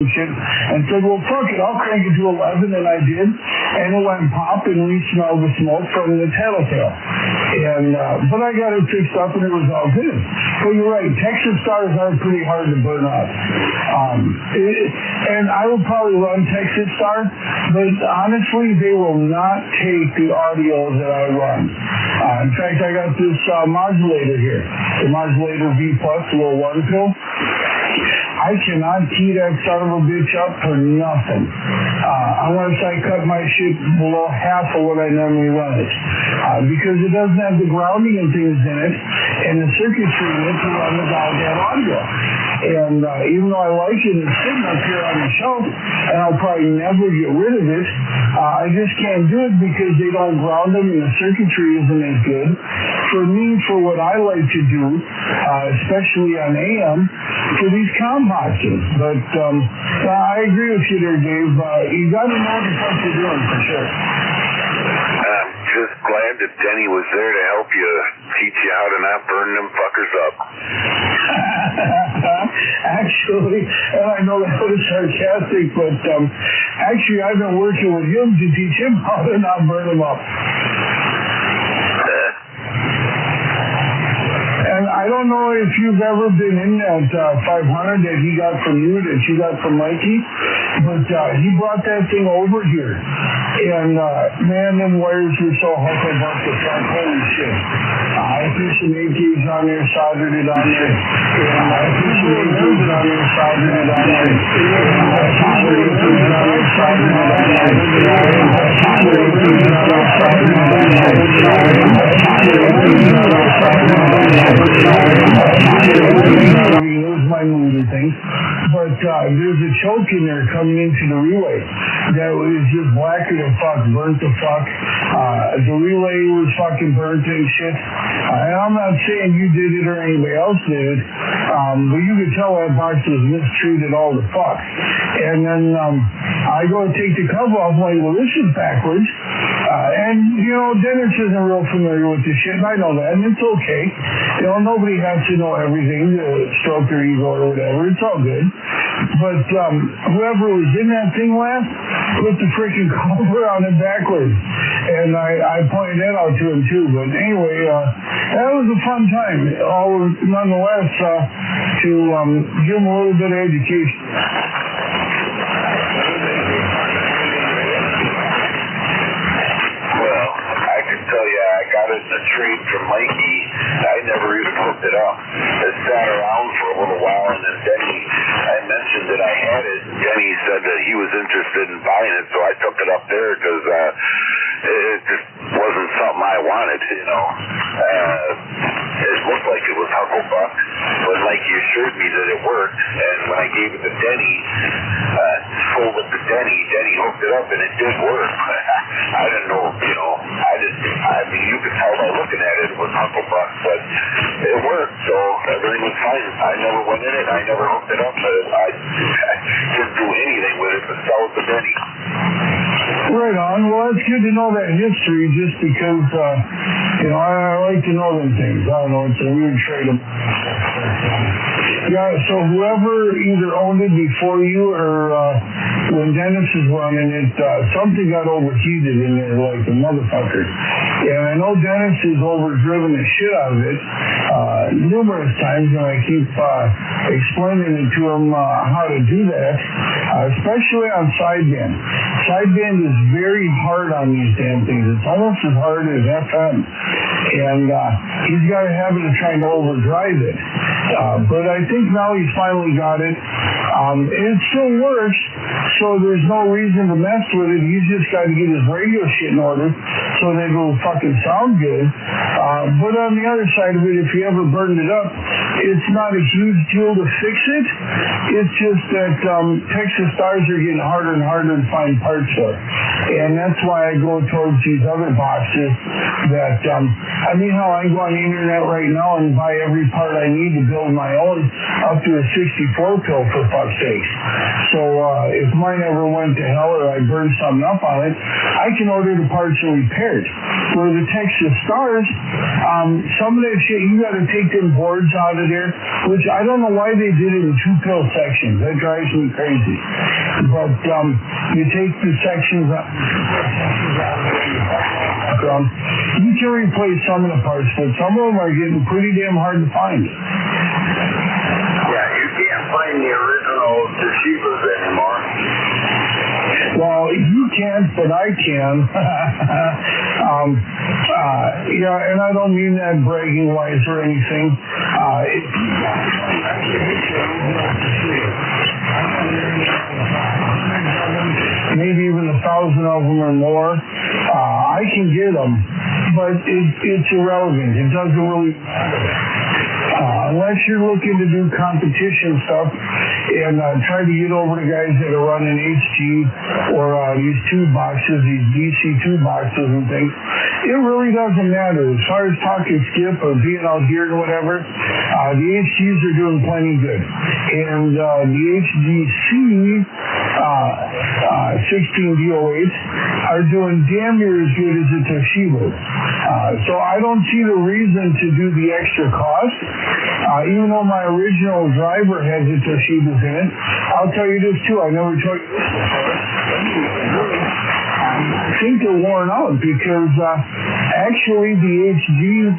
and shit, and said, well, fuck it, I'll crank it to 11, and I did, and it went pop, and we smelled the smoke from the tattletale. And, but I got it fixed up, and it was all good. But you're right, Texas Stars are pretty hard to burn up. And I will probably run Texas Star, but honestly, they will not take the audio that I run. In fact, I got this modulator here, the modulator V Plus, the little one pill. I cannot key that son of a bitch up for nothing, unless I cut my shit below half of what I normally run it, because it doesn't have the grounding and things in it, and the circuitry in it to run the goddamn audio. And even though I like it, it's sitting up here on the shelf, and I'll probably never get rid of it, I just can't do it because they don't ground them and the circuitry isn't as good. For me, for what I like to do, especially on AM, for these com boxes. But I agree with you there, Dave. You got to know what the fuck you're doing, for sure. I'm just glad that Denny was there to help you, teach you how to not burn them fuckers up. Actually, and I know that was sarcastic, but actually I've been working with him to teach him how to not burn them up. And I don't know if you've ever been in that 500 that he got from you, that you got from Mikey, but he brought that thing over here. And man, them wires were so hucklebuck the front, holy shit. I threw some 8 gauge on there, soldered it on there. And I threw some 8 gauge on there, soldered it on there. And I soldered it on there, soldered it on there. And I soldered it on there, soldered it on there. And I soldered it on there, soldered it on there. Lose my mood and things. But there's a choke in there coming into the relay that was just blacker than fuck, burnt the fuck. The relay was fucking burnt and shit. And I'm not saying you did it or anybody else did it, but you could tell that box was mistreated all the fuck. And then I go to take the cover off, I'm like, well, this is backwards. And, you know, Dennis isn't real familiar with this shit, and I know that, and it's okay. You know, nobody has to know everything to stroke their ego or whatever. It's all good. But whoever was in that thing last put the freaking cover on it backwards. And I pointed that out to him, too. But anyway, that was a fun time, nonetheless, to give him a little bit of education. Got it in a trade from Mikey. I never even hooked it up. It sat around for a little while, and then Denny, I mentioned that I had it. Denny said that he was interested in buying it, so I took it up there because it just wasn't something I wanted, you know. It looked like it was Hucklebuck, but Mikey assured me that it worked, and when I gave it to Denny, told it to Denny hooked it up, and it did work. I didn't know, you know, I mean, you could tell by looking at it was Hucklebuck, but it worked, so everything was fine. I never went in it, I never hooked it up, but I didn't do anything with it but sell it to Denny. Right on. Well, it's good to know that history just because, you know, I like to know them things. I don't know, it's a weird trade. Yeah, so whoever either owned it before you or when Dennis is running it, something got overheated in there like a motherfucker. And I know Dennis has overdriven the shit out of it numerous times, and I keep explaining it to him how to do that, especially on sideband. Sideband is very hard on these damn things. It's almost as hard as FM. And he's got a habit of trying to overdrive it. But I think now he's finally got it. It still works, so there's no reason to mess with it. He's just got to get his radio shit in order so that it'll fucking sound good. But on the other side of it, if you ever burned it up, it's not a huge deal to fix it. It's just that Texas Stars are getting harder and harder to find parts for. And that's why I go towards these other boxes that, I mean how I go on the internet right now and buy every part I need to build my own up to a 64 pill for fuck's sakes. So if mine ever went to hell or I burned something up on it, I can order the parts and repair it. Where the Texas Stars, some of that shit, you got to take them boards out of there, which I don't know why they did it in 2-pill sections. That drives me crazy. But you take the sections out. You can replace some of the parts, but some of them are getting pretty damn hard to find. Yeah, you can't find the original Toshibas anymore. Well, you can't, but I can. Yeah, and I don't mean that bragging-wise or anything. Maybe even 1,000 of them or more. I can get them, but it's irrelevant. It doesn't really unless you're looking to do competition stuff and try to get over to guys that are running HG or these tube boxes, these DC tube boxes and things. It really doesn't matter. As far as talking skip or being out here or whatever, the HGs are doing plenty good. And the HGC 16DO8s are doing damn near as good as the Toshiba. So I don't see the reason to do the extra cost. Even though my original driver has the Toshibas in it, I'll tell you this too, I never told you this before. I think they're worn out because actually the HG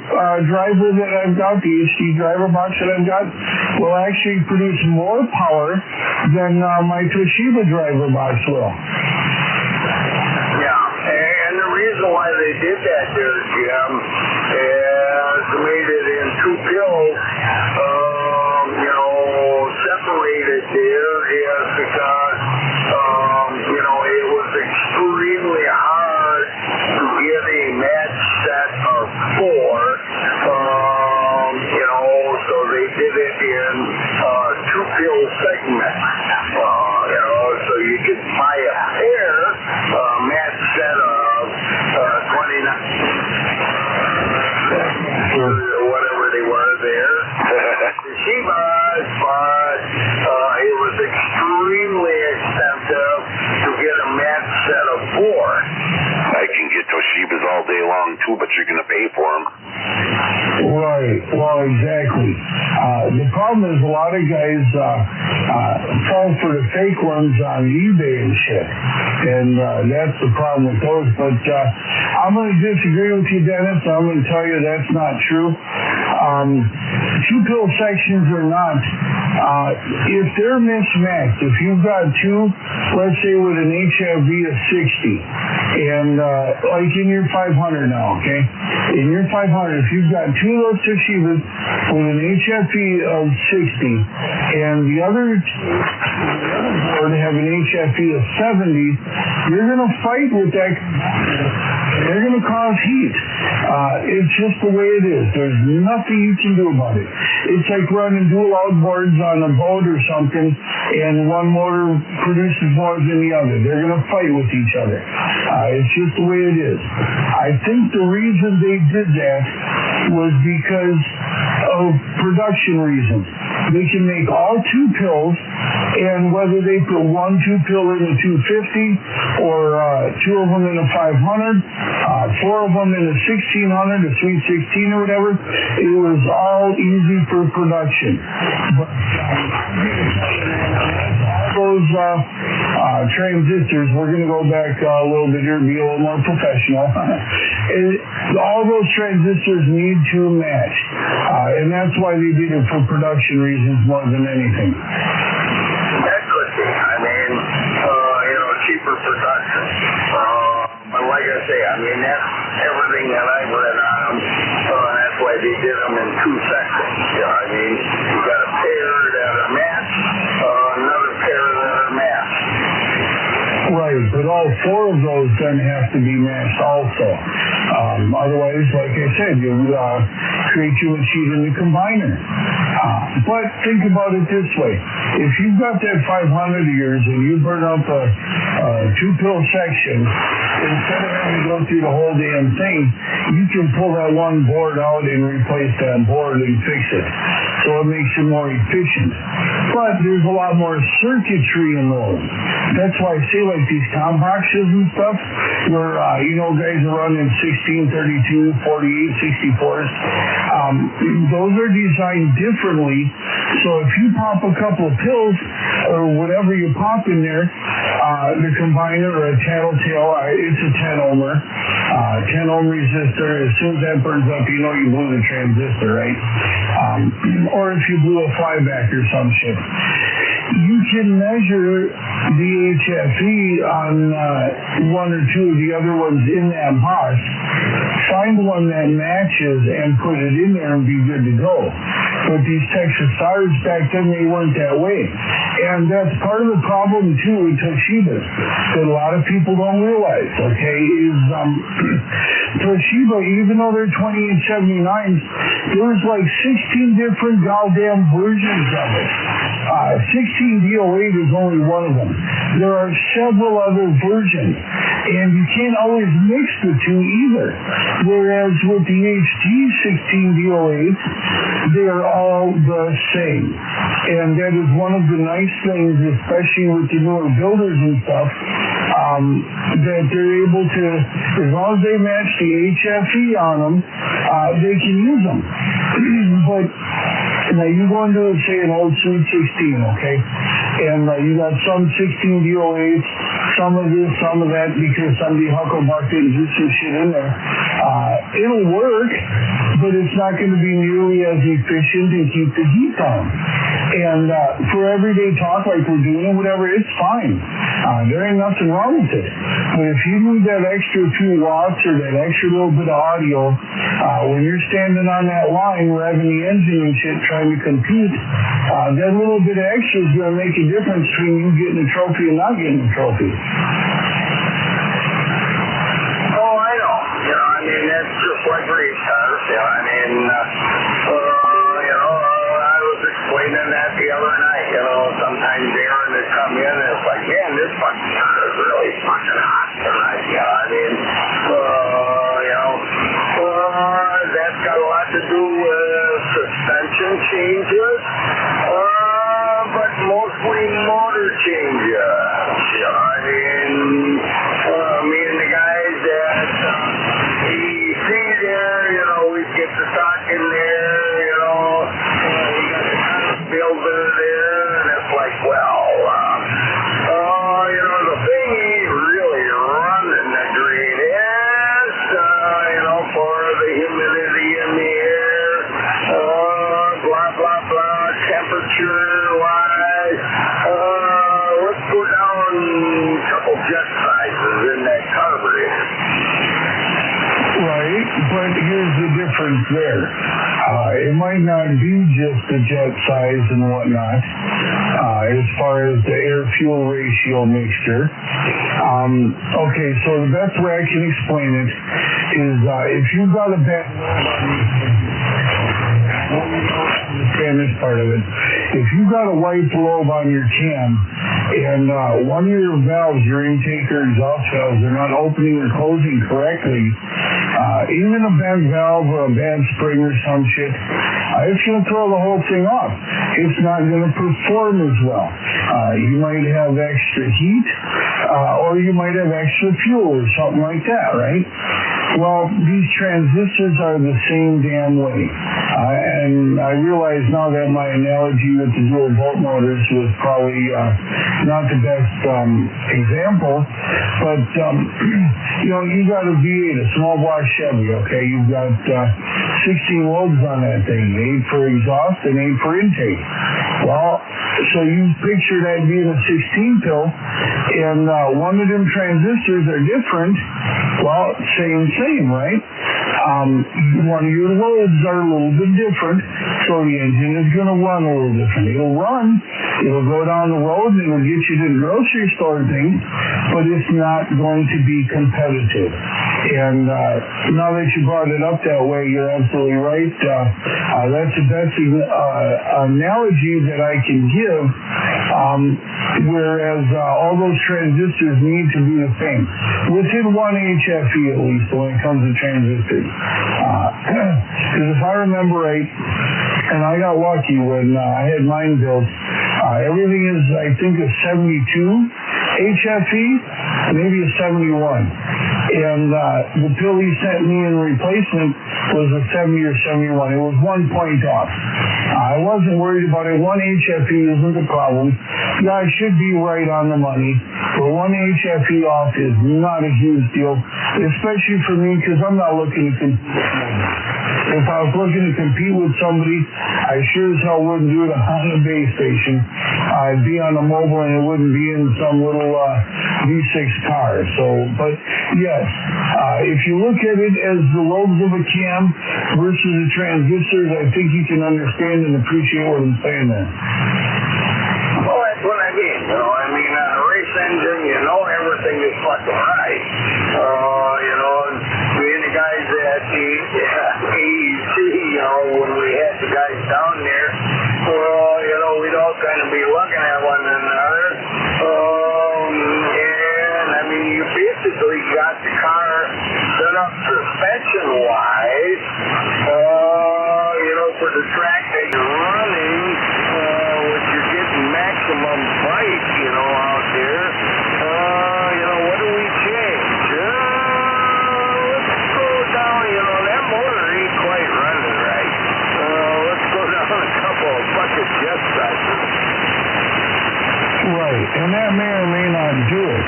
driver that I've got, the HG driver box that I've got, will actually produce more power than my Toshiba driver box will. Yeah, and the reason why they did that there, Jim, is they made it in 2 pills, separated there is because, it was extremely hard to get a match set of 4, so they did it in 2-pill segments, so you could buy a pair, match set of 29, or whatever they were there. Toshibas, but it was extremely expensive to get a match set of 4. I can get Toshibas all day long too, but you're going to pay for them. Right. Well, exactly. The problem is a lot of guys fall for the fake ones on eBay and shit, and that's the problem with those. But I'm going to disagree with you, Dennis. I'm going to tell you that's not true. 2-pill sections or not, if they're mismatched, if you've got 2, let's say with an HFV of 60, and like in your 500 now, okay? In your 500, if you've got 2 of those Toshibas with an HFV of 60, and the other board have an HFV of 70, you're going to fight with that. They're going to cause heat. It's just the way it is. There's nothing you can do about it. It's like running dual outboards on a boat or something, and one motor produces more than the other. They're going to fight with each other. It's just the way it is. I think the reason they did that was because of production reasons. They can make all 2 pills, and whether they put 1 2-pill in a 250 or 2 of them in a 500, 4 of them in a 1600, a 316 or whatever, it was all easy for production. But those transistors, we're going to go back a little bit here, be a little more professional. All those transistors need to match, and that's why they did it for production reasons more than anything. That could be. I mean, cheaper production. But like I say, I mean, that's everything that I've read on them. That's why they did them in 2 sections. I mean, you got a pair that are matched, another pair that are matched. Right, but all 4 of those then have to be matched also. Otherwise, like I said, you create you a cheat in the combiner. But think about it this way. If you've got that 500 of yours and you burn up a 2-pill section, instead of having to go through the whole damn thing, you can pull that one board out and replace that board and fix it. So it makes it more efficient. But there's a lot more circuitry in those. That's why I say like these com boxes and stuff, where, guys are running 16, 32, 48, 64s, those are designed different differently. So if you pop a couple of pills or whatever you pop in there, the combiner or a tattletale, it's a 10 ohmer, 10 ohm resistor. As soon as that burns up, you know you blew the transistor, right? Or if you blew a flyback or some shit. You can measure the HFE on one or two of the other ones in that box, find one that matches and put it in there and be good to go. But these Texas stars back then, they weren't that way. And that's part of the problem too with Toshiba that a lot of people don't realize, okay, is Toshiba, even though they're 2879s, there's like 16 different goddamn versions of it. 16D08 is only one of them. There are several other versions, and you can't always mix the two either. Whereas with the HD 16D08, they're all the same. And that is one of the nice things, especially with the newer builders and stuff, that they're able to, as long as they match the HFE on them, they can use them. But now you go into, say, an old Sweet 16, okay? And you got some 16D08s, some of this, some of that, because somebody hucklebucked it and threw some shit in there. It'll work, but it's not going to be nearly as efficient and keep the heat down. And for everyday talk like we're doing, whatever, it's fine. There ain't nothing wrong with it. But if you need that extra few watts or that extra little bit of audio, when you're standing on that line revving the engine and shit trying to compete, that little bit of extra is going to make a difference between you getting a trophy and not getting a trophy. Oh, I know. You know, I mean, that's just like race cars. You know, I mean, you know, I was explaining that the other night. You know, sometimes Aaron would come in and it's like, man, this fucking car is really fucking hot tonight. You know, I mean, you know, that's got a lot to do with suspension changes, but mostly motor changes. You know, I mean, me and the guys that we see there, you know, we get the stock in there, you know, we got the builder there, and it's like, well, you know, the thing ain't really running the greatest, you know, for the humidity in the air, blah, blah, blah, temperature-wise. Let's go down a couple jet sizes in that carburetor. Right, but here's the difference there. It might not be just the jet size and whatnot, as far as the air-fuel ratio mixture. Okay, so the best way I can explain it is if you've got a bad this part of it. If you've got a white globe on your cam and one of your valves, your intake or exhaust valves, are not opening or closing correctly, even a bad valve or a bad spring or some shit, it's going to throw the whole thing off. It's not going to perform as well. You might have extra heat, or you might have extra fuel or something like that, right? Well, these transistors are the same damn way. And I realize now that my analogy with the dual volt motors was probably not the best example, but you know, you got a V8, a small block Chevy, okay? You've got 16 lobes on that thing, 8 for exhaust and 8 for intake. Well, so you picture that being a 16 pill, and one of them transistors are different. Well, same, right? One of your lobes are a little bit different, so the engine is going to run a little different. It'll go down the road, and it'll get you to the grocery store thing, but it's not going to be competitive. And now that you brought it up that way, you're absolutely right. That's the best analogy that I can give, whereas all those transistors need to be the same. Within one HFE at least when it comes to transistors. Because if I remember right, and I got lucky when I had mine built, everything is, I think, a 72 HFE, maybe a 71. And the pill he sent me in replacement was a 70 or 71. It was 1 point off. I wasn't worried about it. 1 HFE isn't the problem. Yeah, I should be right on the money. But 1 HFE off is not a huge deal, especially for me because I'm not looking to compete. If I was looking to compete with somebody, I sure as hell wouldn't do it on a base station. I'd be on a mobile and it wouldn't be in some little V6 car. So, but yes, if you look at it as the lobes of a cam versus the transistors, I think you can understand and appreciate what I'm saying there. Well, that's what I mean. You know, I mean, on a race engine, you know everything is fucking right. You know, being the guys at the AEC, you know, when we had the guys down there, you know, we'd all kind of be looking at one another. And, I mean, you basically got the car set up suspension-wise, you know, for the track that you're running, which you're getting maximum bite, you know, out there. You know, what do we change? Let's go down, you know, that motor ain't quite running right. Let's go down a couple of bucket jet sizes. Right, and that may or may not do it.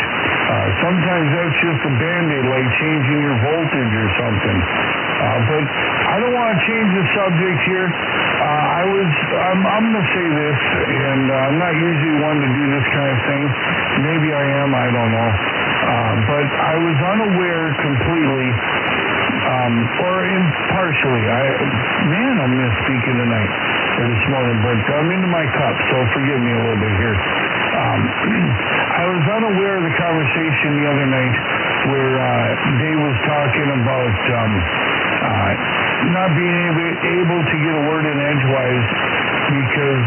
Sometimes that's just a Band-Aid, like changing your voltage or something. But I don't want to change the subject here. I'm going to say this, and I'm not usually one to do this kind of thing. Maybe I am, I don't know. But I was unaware completely, or partially. I'm misspeaking tonight or this morning, but I'm into my cup, so forgive me a little bit here. I was unaware of the conversation the other night where Dave was talking about not being able to get a word in edgewise because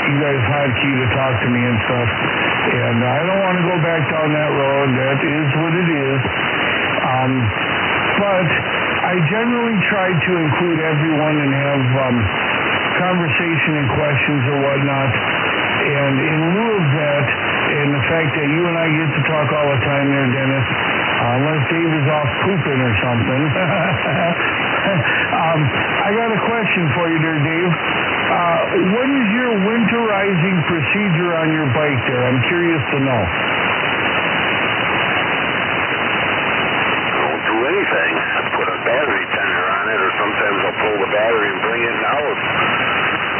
you guys hotkey to talk to me and stuff. And I don't want to go back down that road. That is what it is. But I generally try to include everyone and have conversation and questions or whatnot. And in lieu of that, and the fact that you and I get to talk all the time there, Dennis, unless Dave is off pooping or something. I got a question for you there, Dave. What is your winterizing procedure on your bike there? I'm curious to know. I don't do anything. I put a battery tender on it, or sometimes I'll pull the battery and bring it in the house.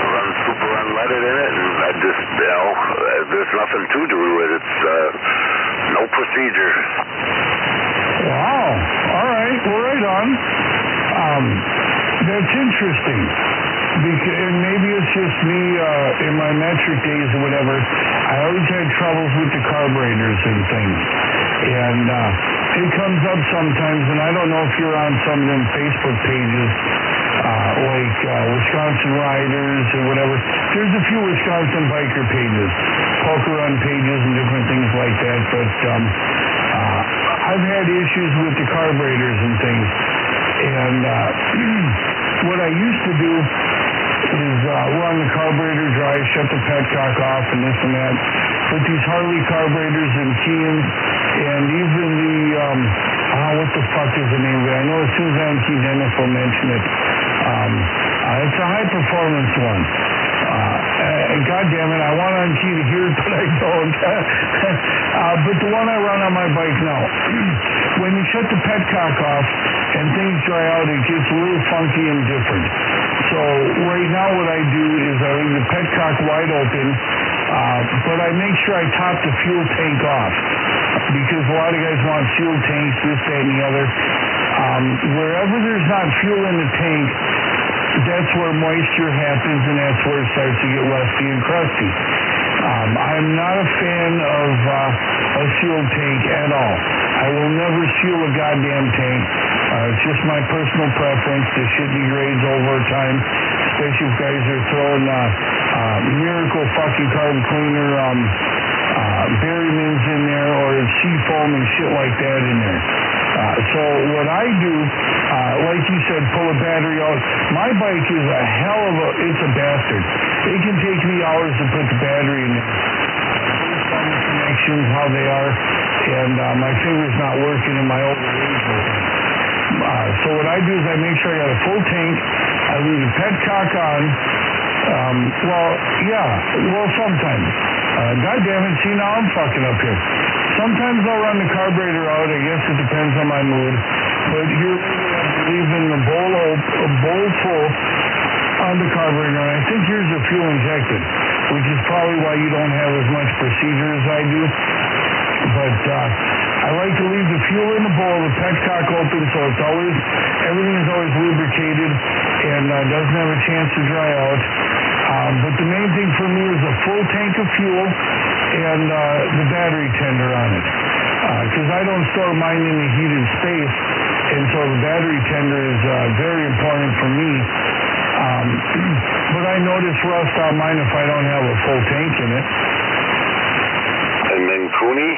Run super unleaded in it, and I just, you know, there's nothing to do with it. It's no procedure. Wow. All right. Well, right on. That's interesting. And maybe it's just me in my metric days or whatever. I always had troubles with the carburetors and things. And it comes up sometimes, and I don't know if you're on some of them Facebook pages, like Wisconsin Riders or whatever. There's a few Wisconsin biker pages, poker run pages and different things like that. But I've had issues with the carburetors and things. And what I used to do is run the carburetor dry, shut the petcock off and this and that. Put these Harley carburetors in Keans, and even the, what the fuck is the name of it? I know as soon as I'm key, Dennis will mention it. It's a high performance one. God damn it, I want on key to hear it, but I don't. But the one I run on my bike now, when you shut the petcock off and things dry out, it gets a little funky and different. So right now what I do is I leave the petcock wide open, but I make sure I top the fuel tank off, because a lot of guys want fuel tanks, this, that, and the other. Wherever there's not fuel in the tank, that's where moisture happens, and that's where it starts to get rusty and crusty. I'm not a fan of a fuel tank at all. I will never seal a goddamn tank. It's just my personal preference. The shit degrades over time, especially if guys are throwing miracle fucking carb cleaner Berrymans in there, or seafoam and shit like that in there. So what I do, like you said, pull a battery out. My bike is a hell of it's a bastard. It can take me hours to put the battery in there. connections, how they are, and my finger's not working in my overlays. So what I do is I make sure I got a full tank. I leave the petcock on. Sometimes. God damn it, see, now I'm fucking up here. Sometimes I'll run the carburetor out. I guess it depends on my mood. But here I'm leaving the bowl full on the carburetor. And I think here's the fuel injected, which is probably why you don't have as much procedure as I do. But I like to leave the fuel in the bowl, the petcock open, so it's always, everything is always lubricated and doesn't have a chance to dry out. But the main thing for me is a full tank of fuel and the battery tender on it. Because I don't store mine in a heated space, and so the battery tender is very important for me. But I notice rust on mine if I don't have a full tank in it. And MKII?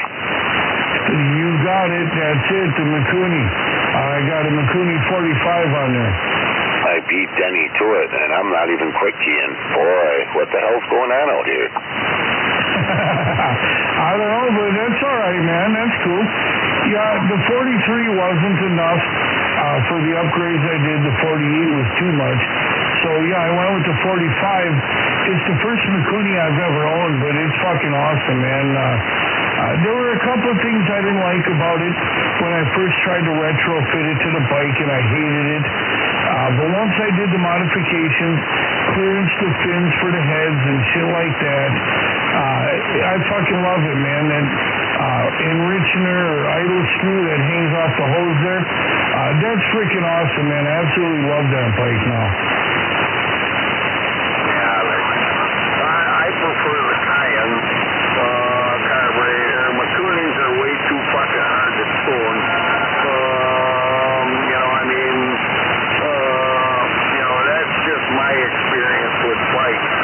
You got it. That's it, the MKII. I got a MKII 45 on there. I beat Denny to it, and I'm not even quick keying. Boy, what the hell's going on out here? I don't know, but that's all right, man. That's cool. Yeah, the 43 wasn't enough for the upgrades I did. The 48 was too much. So, yeah, I went with the 45. It's the first MKII I've ever owned, but it's fucking awesome, man. There were a couple of things I didn't like about it when I first tried to retrofit it to the bike, and I hated it. But once I did the modifications, clearance the fins for the heads and shit like that, I fucking love it, man. And enrichener or idle screw that hangs off the hose there, that's freaking awesome, man. I absolutely love that bike now. I prefer the Cayenne carburetor. MKIIs are way too fucking hard to tune. That's just my experience with bikes.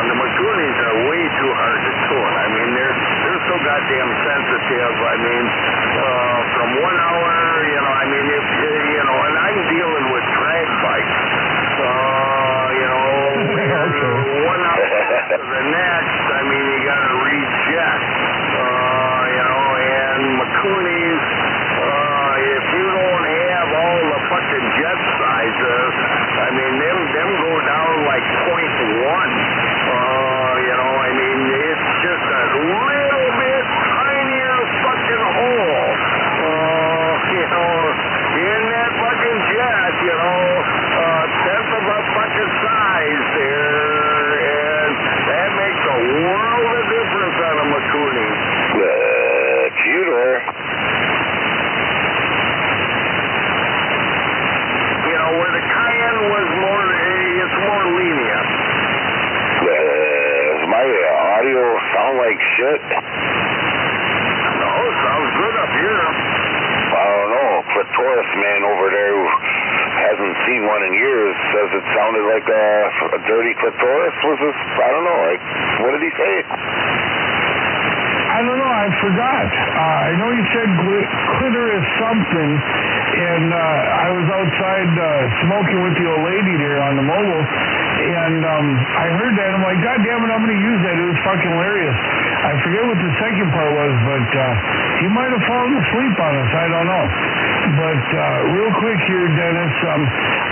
The MKIIs are way too hard to tune. I mean, they're so goddamn sensitive. I mean, from 1 hour, if and I'm dealing with drag bikes. 1 hour to the next, you got to reject. And MKIIs, if you don't have all the fucking jet sizes, them go down like 0.1. It's just a little bit tinier fucking hole. In that fucking jet, tenth of a fucking size there, and that makes a world of difference on a MKII. Cuter. Where the Cayenne was it's more lenient. Does my audio sound like shit? No, it sounds good up here. I don't know. Clitoris man over there who hasn't seen one in years says it sounded like a dirty clitoris. Was this? I don't know. What did he say? I don't know. I forgot. I know you said clitoris something, and I was outside smoking with the old lady there on the mobile, and I heard that. I'm like, God damn it, I'm going to use that. It was fucking hilarious. I forget what the second part was, but he might have fallen asleep on us. I don't know. But real quick here, Dennis,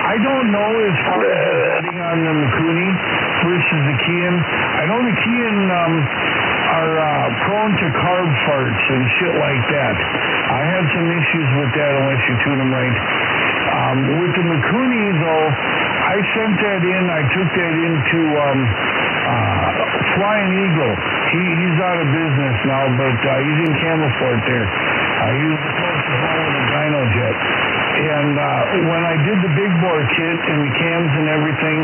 I don't know as far as the betting on the MKII versus the Cayenne. I know the Cayenne are prone to carb farts and shit like that. I have some issues with that unless you tune them right. With the MKII, though, I sent that in. I took that into Flying Eagle. He's out of business now, but he's in Camelfort there. He was the closest one with a dyno jet. And when I did the big bore kit and the cams and everything,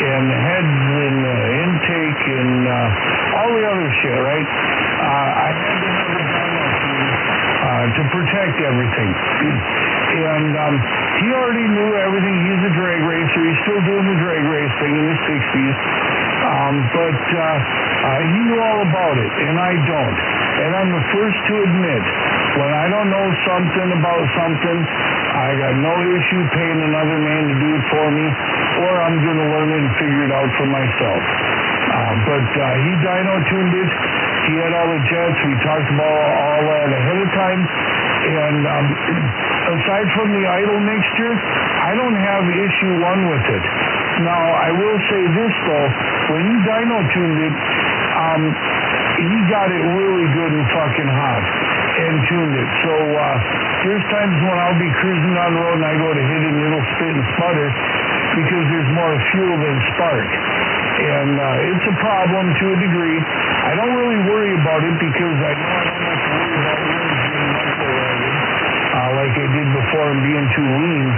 and the heads and the intake and all the other shit, right? I had to have a dyno team to protect everything. And he already knew everything. He's a drag racer. He's still doing the drag race thing in his 60s. But he knew all about it, and I don't. And I'm the first to admit, when I don't know something about something, I got no issue paying another man to do it for me, or I'm going to learn it and figure it out for myself. But he dyno tuned it, He had all the jets. We talked about all that ahead of time. And aside from the idle mixture, I don't have issue one with it. Now, I will say this, though. When he dyno tuned it, he got it really good and fucking hot and tuned it. So there's times when I'll be cruising down the road and I go to hit it and it'll spit and sputter because there's more fuel than spark. And it's a problem to a degree. I don't really worry about it because I know I don't have to worry about rims being micro-ragged like I did before and being too lean.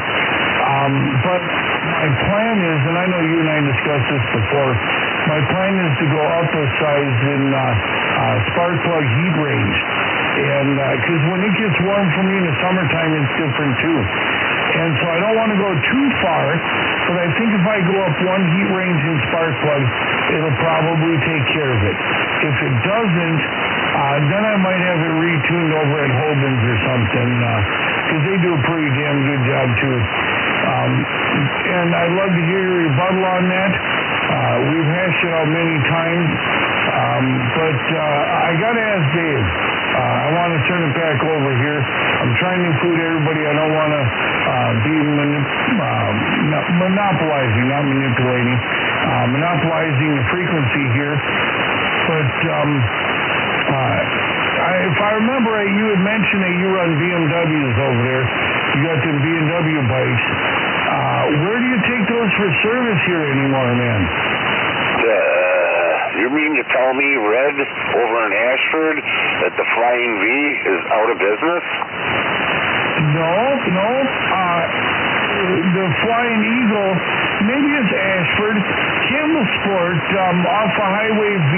But my plan is, and I know you and I discussed this before, my plan is to go up a size in spark plug heat range. And because when it gets warm for me in the summertime, it's different too. And so I don't want to go too far, but I think if I go up one heat range in spark plug, it'll probably take care of it. If it doesn't, then I might have it retuned over at Hoban's or something, because they do a pretty damn good job too. And I'd love to hear your rebuttal on that. We've hashed it out many times, but I got to ask Dave. I want to turn it back over here. I'm trying to include everybody. I don't want to be monopolizing, not manipulating, monopolizing the frequency here. But if I remember right, you had mentioned that you run BMWs over there. You got them BMW bikes. Where do you take those for service here anymore, man? You mean to tell me, Red, over in Ashford, that the Flying V is out of business? No. The Flying Eagle, maybe it's Ashford, Campbell Sport, off of Highway V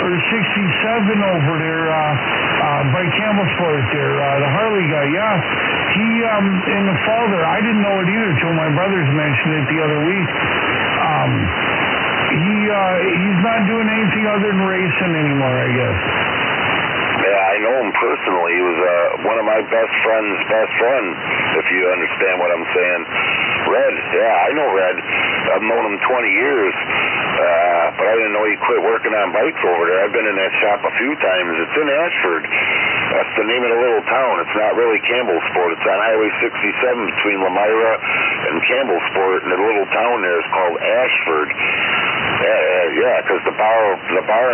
or 67 over there by Campbell Sport there, the Harley guy, yeah. He, in the fall there, I didn't know it either till my brothers mentioned it the other week. He's not doing anything other than racing anymore, I guess. Yeah, I know him personally. He was one of my best friend's best friend, if you understand what I'm saying. Red, yeah, I know Red. I've known him 20 years, but I didn't know he quit working on bikes over there. I've been in that shop a few times. It's in Ashford. That's the name of the little town. It's not really Campbellsport. It's on Highway 67 between Lemira and Campbellsport, and the little town there is called Ashford. Yeah, because the bar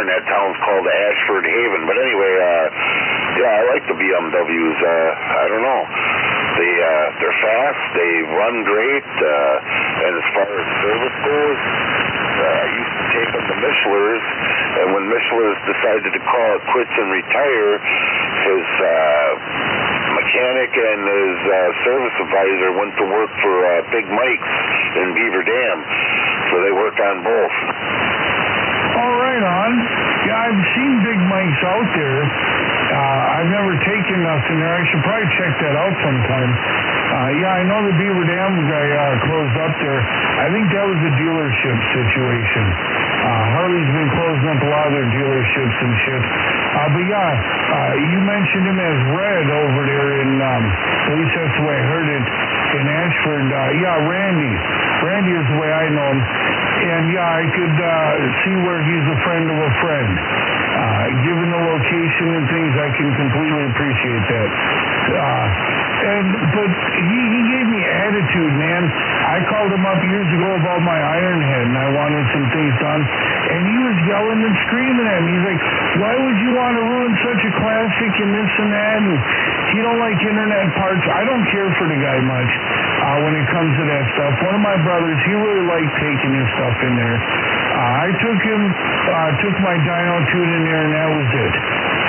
in that town's called Ashford Haven. But anyway, yeah, I like the BMWs. I don't know. They're fast. They run great. And as far as service goes, I used to take them to Michelin's, and when Michelin's decided to call it quits and retire, his mechanic and his service advisor went to work for Big Mike's in Beaver Dam, so they worked on both. All right, on. Yeah, I've seen Big Mike's out there. I've never taken nothing there. I should probably check that out sometime. Yeah, I know the Beaver Dam guy closed up there. I think that was a dealership situation. Harley's been closing up a lot of their dealerships and shit. But yeah, you mentioned him as Red over there in, at least that's the way I heard it, in Ashford. Yeah, Randy. Randy is the way I know him. And yeah, I could see where he's a friend of a friend. Given the location and things, I can completely appreciate that. But he gave me attitude, man. I called him up years ago about my iron head, and I wanted some things done. And he was yelling and screaming at me. He's like, why would you want to ruin such a classic and this and that? And he don't like internet parts. I don't care for the guy much when it comes to that stuff. One of my brothers, he really liked taking his stuff in there. I took my dyno tune in there, and that was it.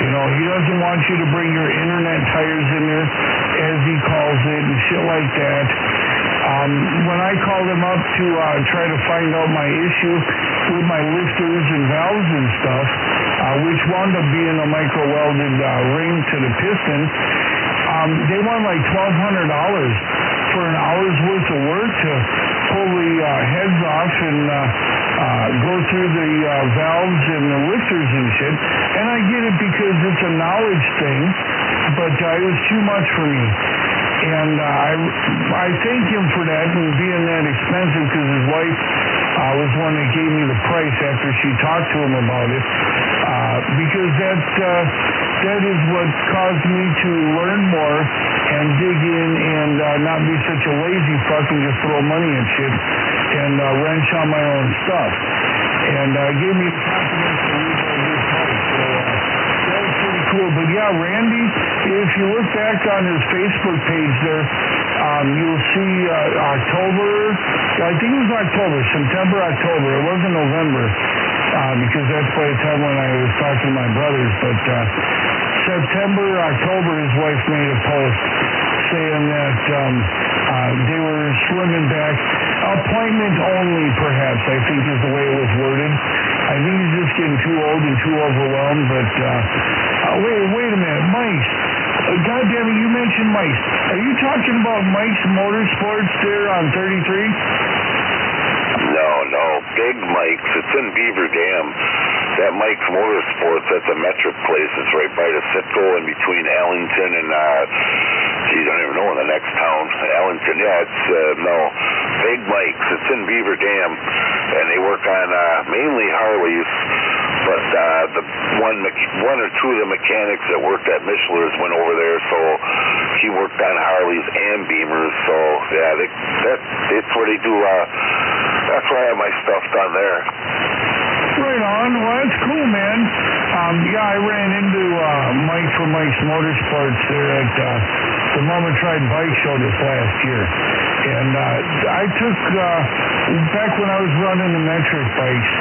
You know, he doesn't want you to bring your internet tires in there, as he calls it, and shit like that. When I called him up to try to find out my issue with my lifters and valves and stuff, which wound up being a micro-welded ring to the piston, they want like $1,200 for an hour's worth of work to pull the heads off and go through the valves and the lifters and shit. And I get it because it's a knowledge thing, but it was too much for me. And I thank him for that and being that expensive, because his wife was one that gave me the price after she talked to him about it. because that is what caused me to learn more and dig in and not be such a lazy fuck and just throw money at shit and wrench on my own stuff. And gave me the confidence to rebuild this house. So that was pretty cool. But yeah, Randy, if you look back on his Facebook page there, you'll see October, I think it was October, September, October. It wasn't November, because that's by the time when I was talking to my brothers. But September, October, his wife made a post saying that they were swimming back. Appointment only, perhaps, I think is the way it was worded. I think he's just getting too old and too overwhelmed. But wait a minute, Mike's. God damn it, you mentioned Mike's. Are you talking about Mike's Motorsports there on 33? No, Big Mike's. It's in Beaver Dam. That Mike's Motorsports, that's a metric place. It's right by the Citgo in between Allington and, geez, I don't even know in the next town. Allington, yeah, it's, no. Big Mike's. It's in Beaver Dam. And they work on, mainly Harleys. But the one or two of the mechanics that worked at Michelin's went over there, so he worked on Harleys and Beamers. So, yeah, that's where they do, that's where I have my stuff done there. Right on. Well, that's cool, man. Yeah, I ran into Mike from Mike's Motorsports there at the Moment Tried Bike Show this last year. And I took, back when I was running the metric bikes,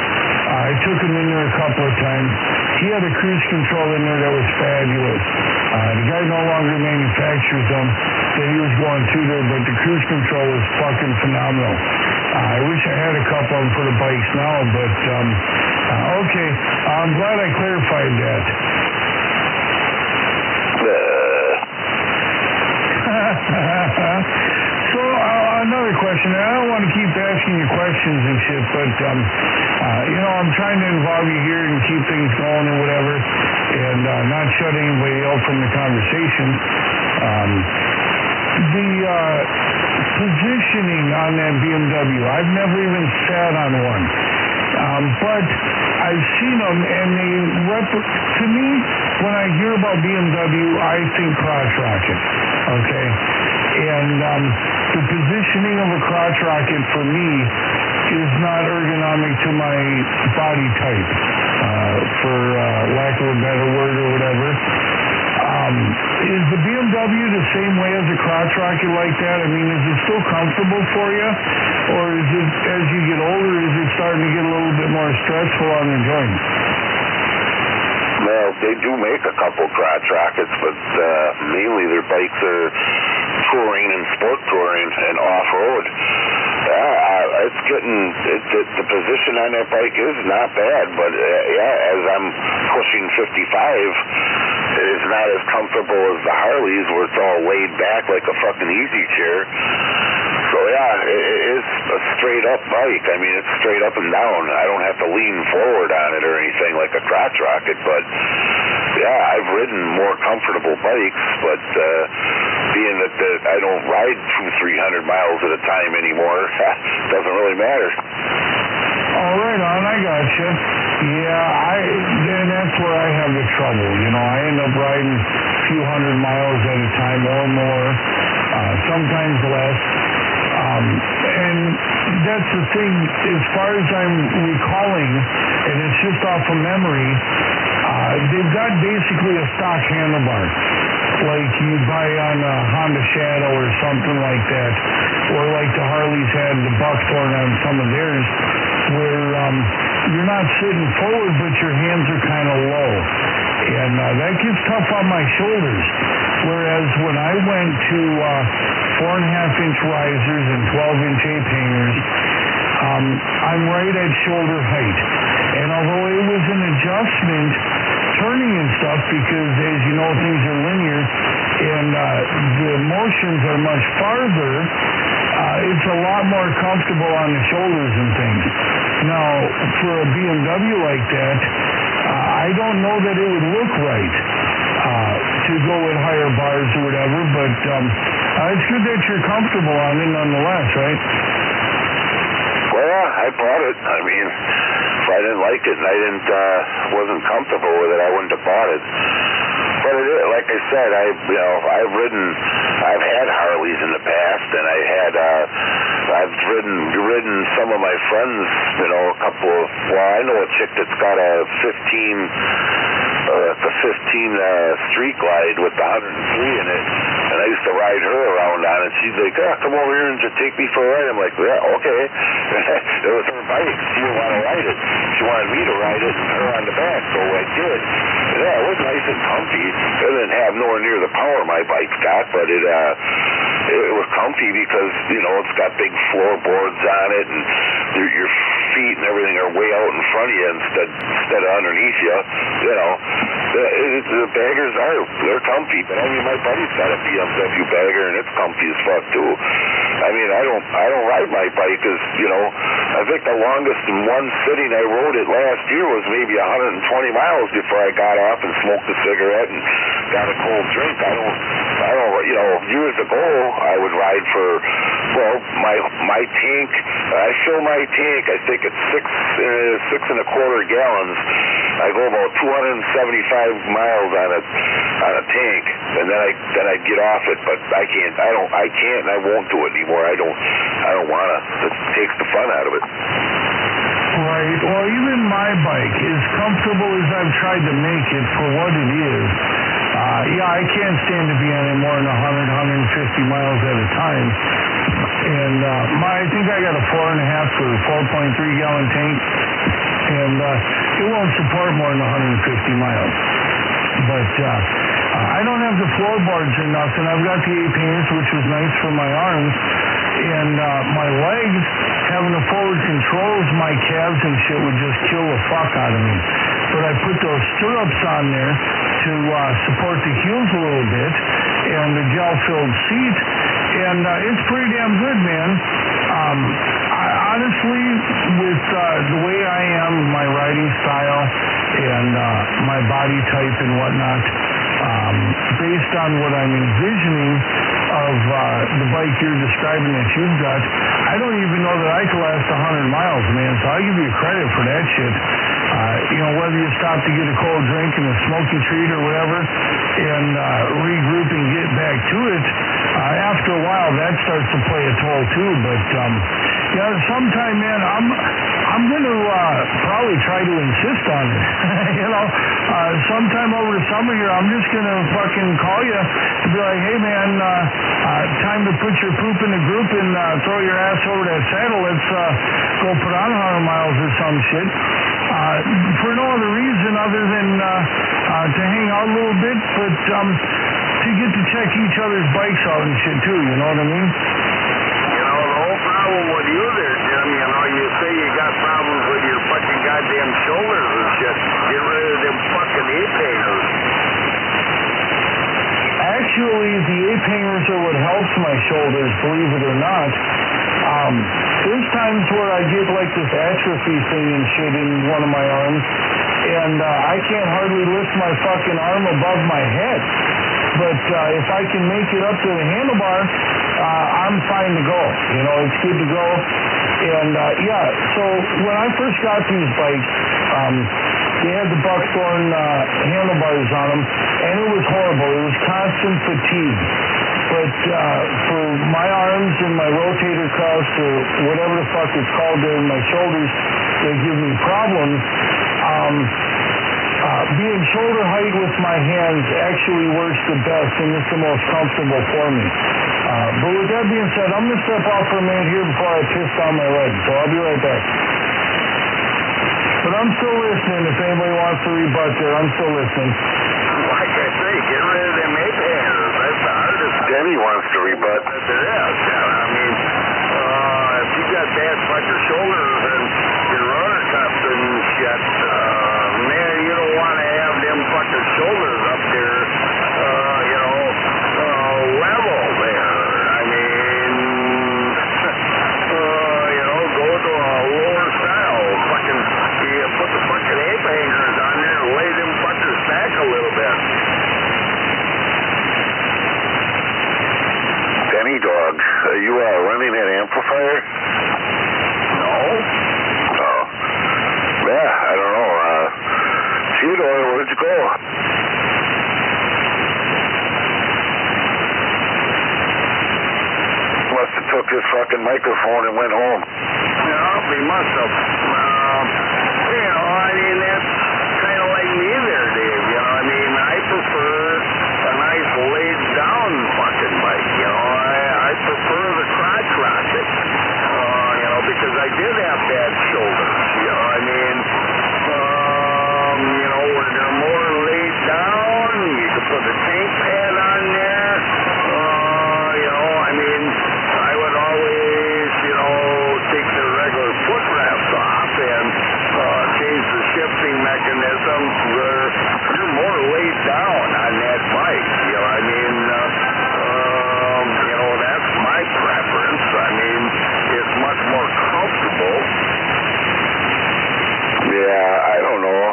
I took him in there a couple of times. He had a cruise control in there that was fabulous. The guy no longer manufactures them that he was going through there, but the cruise control was fucking phenomenal. I wish I had a couple of them for the bikes now, but okay. I'm glad I clarified that. So another question. I don't want to keep asking you questions and shit, but I'm trying to involve you here and keep things going or whatever, and not shut anybody out from the conversation. The positioning on that BMW, I've never even sat on one, but I've seen them, and to me, when I hear about BMW, I think crotch rocket. Okay. And the positioning of a crotch rocket for me is not ergonomic to my body type, for lack of a better word or whatever. Is the BMW the same way as a crotch rocket like that? I mean, is it still comfortable for you? Or is it, as you get older, is it starting to get a little bit more stressful on the joints? Well, they do make a couple crotch rockets, but mainly their bikes are touring and sport touring and off-road. The position on that bike is not bad, but as I'm pushing 55, it is not as comfortable as the Harleys where it's all laid back like a fucking easy chair. So yeah, it is a straight up bike. I mean, it's straight up and down. I don't have to lean forward on it or anything like a crotch rocket, but yeah, I've ridden more comfortable bikes, but being that I don't ride 200-300 miles at a time anymore, doesn't really matter. Oh, right on, I gotcha. Yeah, then that's where I have the trouble. I end up riding a few hundred miles at a time or more, sometimes less. And that's the thing, as far as I'm recalling, and it's just off of memory, they've got basically a stock handlebar, like you buy on a Honda Shadow or something like that, or like the Harleys had the buckthorn on some of theirs, where you're not sitting forward, but your hands are kind of low. And that gets tough on my shoulders. Whereas when I went to 4.5-inch risers and 12-inch ape hangers, I'm right at shoulder height. And although it was an adjustment turning and stuff, because as you know, things are linear and the motions are much farther, it's a lot more comfortable on the shoulders and things. Now, for a BMW like that, I don't know that it would look right to go with higher bars or whatever, but it's good that you're comfortable on it nonetheless, right? Well, I I bought it. I mean, if I didn't like it and I wasn't comfortable with it, I wouldn't have bought it. But it is, like I said, I've had Harleys in the past, and I've ridden some of my friends, I know a chick that's got a 15 Street Glide with the 103 in it, and I used to ride her around on it. She's like, come over here and just take me for a ride. I'm like, yeah, okay. It was her bike. She didn't want to ride it. She wanted me to ride it and her on the back, so I did. Yeah, it was nice and comfy. It didn't have nowhere near the power my bike's got, but it was comfy because, it's got big floorboards on it, and your feet and everything are way out in front of you instead of underneath you. The baggers they're comfy, but I mean, my buddy's got a BMW bagger, and it's comfy as fuck too. I mean, I don't ride my bike as, I think the longest in one sitting I rode it last year was maybe 120 miles before I got off and smoked a cigarette and got a cold drink. I don't, years ago I would ride for, my tank, I fill my tank, I think it's 6.25 gallons. I go about 275 miles on a tank, and then I get off it, but I can't and I won't do it anymore. I don't want to. It takes the fun out of it. Right. Well, even my bike, as comfortable as I've tried to make it for what it is, I can't stand to be on it more than 100, 150 miles at a time. And I think I got a 4.5 or 4.3 gallon tank, and it won't support more than 150 miles. But I don't have the floorboards or nothing. I've got the A-painters, which was nice for my arms, and my legs, having the forward controls, my calves and shit would just kill the fuck out of me. But I put those stirrups on there to support the heels a little bit, and the gel-filled seat, and it's pretty damn good, man. Honestly, with the way I am, my riding style, and my body type and whatnot, based on what I'm envisioning of the bike you're describing that you've got, I don't even know that I could last 100 miles, man, so I'll give you credit for that shit. Whether you stop to get a cold drink and a smoky treat or whatever, and regroup and get back to it, after a while that starts to play a toll too. But sometime, man, I'm going to probably try to insist on it. Sometime over the summer here, I'm just going to fucking call you and be like, hey, man, time to put your poop in the group and throw your ass over that saddle. Let's go put on 100 miles or some shit. For no other reason other than to hang out a little bit, but to get to check each other's bikes out and shit too, you know what I mean? The whole problem with you there, Jim, you say you got problems with your fucking goddamn shoulders and shit. Get rid of them fucking A-painters. Actually, the A-painters are what helps my shoulders, believe it or not. There's times where I get like this atrophy thing and shit in one of my arms, and I can't hardly lift my fucking arm above my head. But if I can make it up to the handlebar, I'm fine to go. It's good to go. And so when I first got these bikes, they had the buckthorn handlebars on them, and it was horrible. It was constant fatigue. But for my arms and my rotator cuffs, or whatever the fuck it's called there in my shoulders, they give me problems. Being shoulder height with my hands actually works the best, and it's the most comfortable for me. But with that being said, I'm going to step off for a minute here before I piss down my leg, so I'll be right back. But I'm still listening. If anybody wants to rebut there, I'm still listening. Like I say, get rid of them A-painters. That's the hardest. Denny wants to rebut. There is. I mean, if you got bad fucking shoulders and your rotor cuffs and shit, man, you don't want to have them fucking shoulders up there, level there. I mean, go to a lower style. Fucking, you put the fucking A-painters on there and lay them fuckers back a little bit. Denny dog, are you running that amplifier? No. his fucking microphone and went home. Yeah, he must have. You know, I mean, that's kind of like me there, Dave. You know, I mean, I prefer a nice laid down fucking bike. You know, I prefer the crotch rocket. You know, because I did have bad shoulders. You know, I mean, you know, where they're more laid down, you can put a tank pad on there. You know, I mean, I would always, you know, take the regular foot rests off and change the shifting mechanism where you're more laid down on that bike. You know, I mean, you know, that's my preference. I mean, it's much more comfortable. Yeah, I don't know.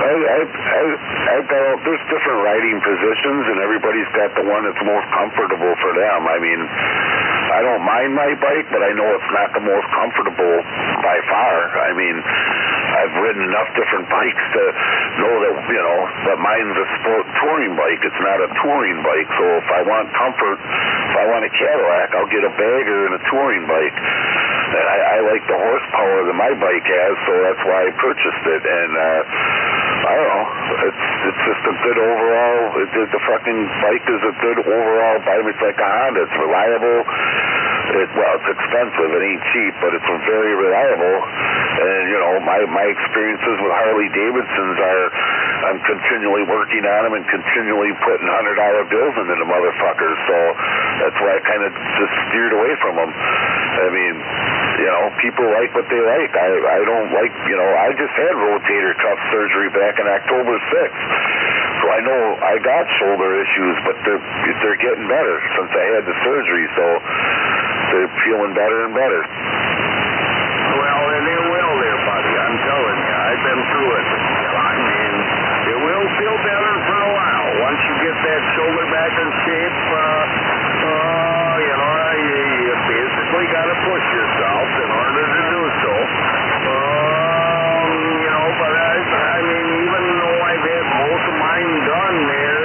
I've got, there's different riding positions, and everybody's got the one that's most comfortable for them. I mean, I don't mind my bike, but I know it's not the most comfortable by far. I mean, I've ridden enough different bikes to know that, you know, that mine's a sport touring bike. It's not a touring bike. So if I want comfort, if I want a Cadillac, I'll get a bagger and a touring bike. And I like the horsepower that my bike has, so that's why I purchased it. And I don't know, it's just a good overall. The fucking bike is a good overall bike. It's like a Honda. It's reliable. Well, it's expensive. It ain't cheap, but it's very reliable. And you know, my experiences with Harley Davidsons are, I'm continually working on them and continually putting $100 bills into the motherfuckers. So that's why I kind of just steered away from them. I mean, you know, people like what they like. I don't like, you know, I just had rotator cuff surgery back in October 6th. So I know I got shoulder issues, but they're getting better since I had the surgery. So they're feeling better and better. Well, and it will there, buddy. I'm telling you, I've been through it. I mean, it will feel better for a while. Once you get that shoulder back in shape, you know, you basically got to push yourself in order to do so. You know, but I mean, even though I've had most of mine done there,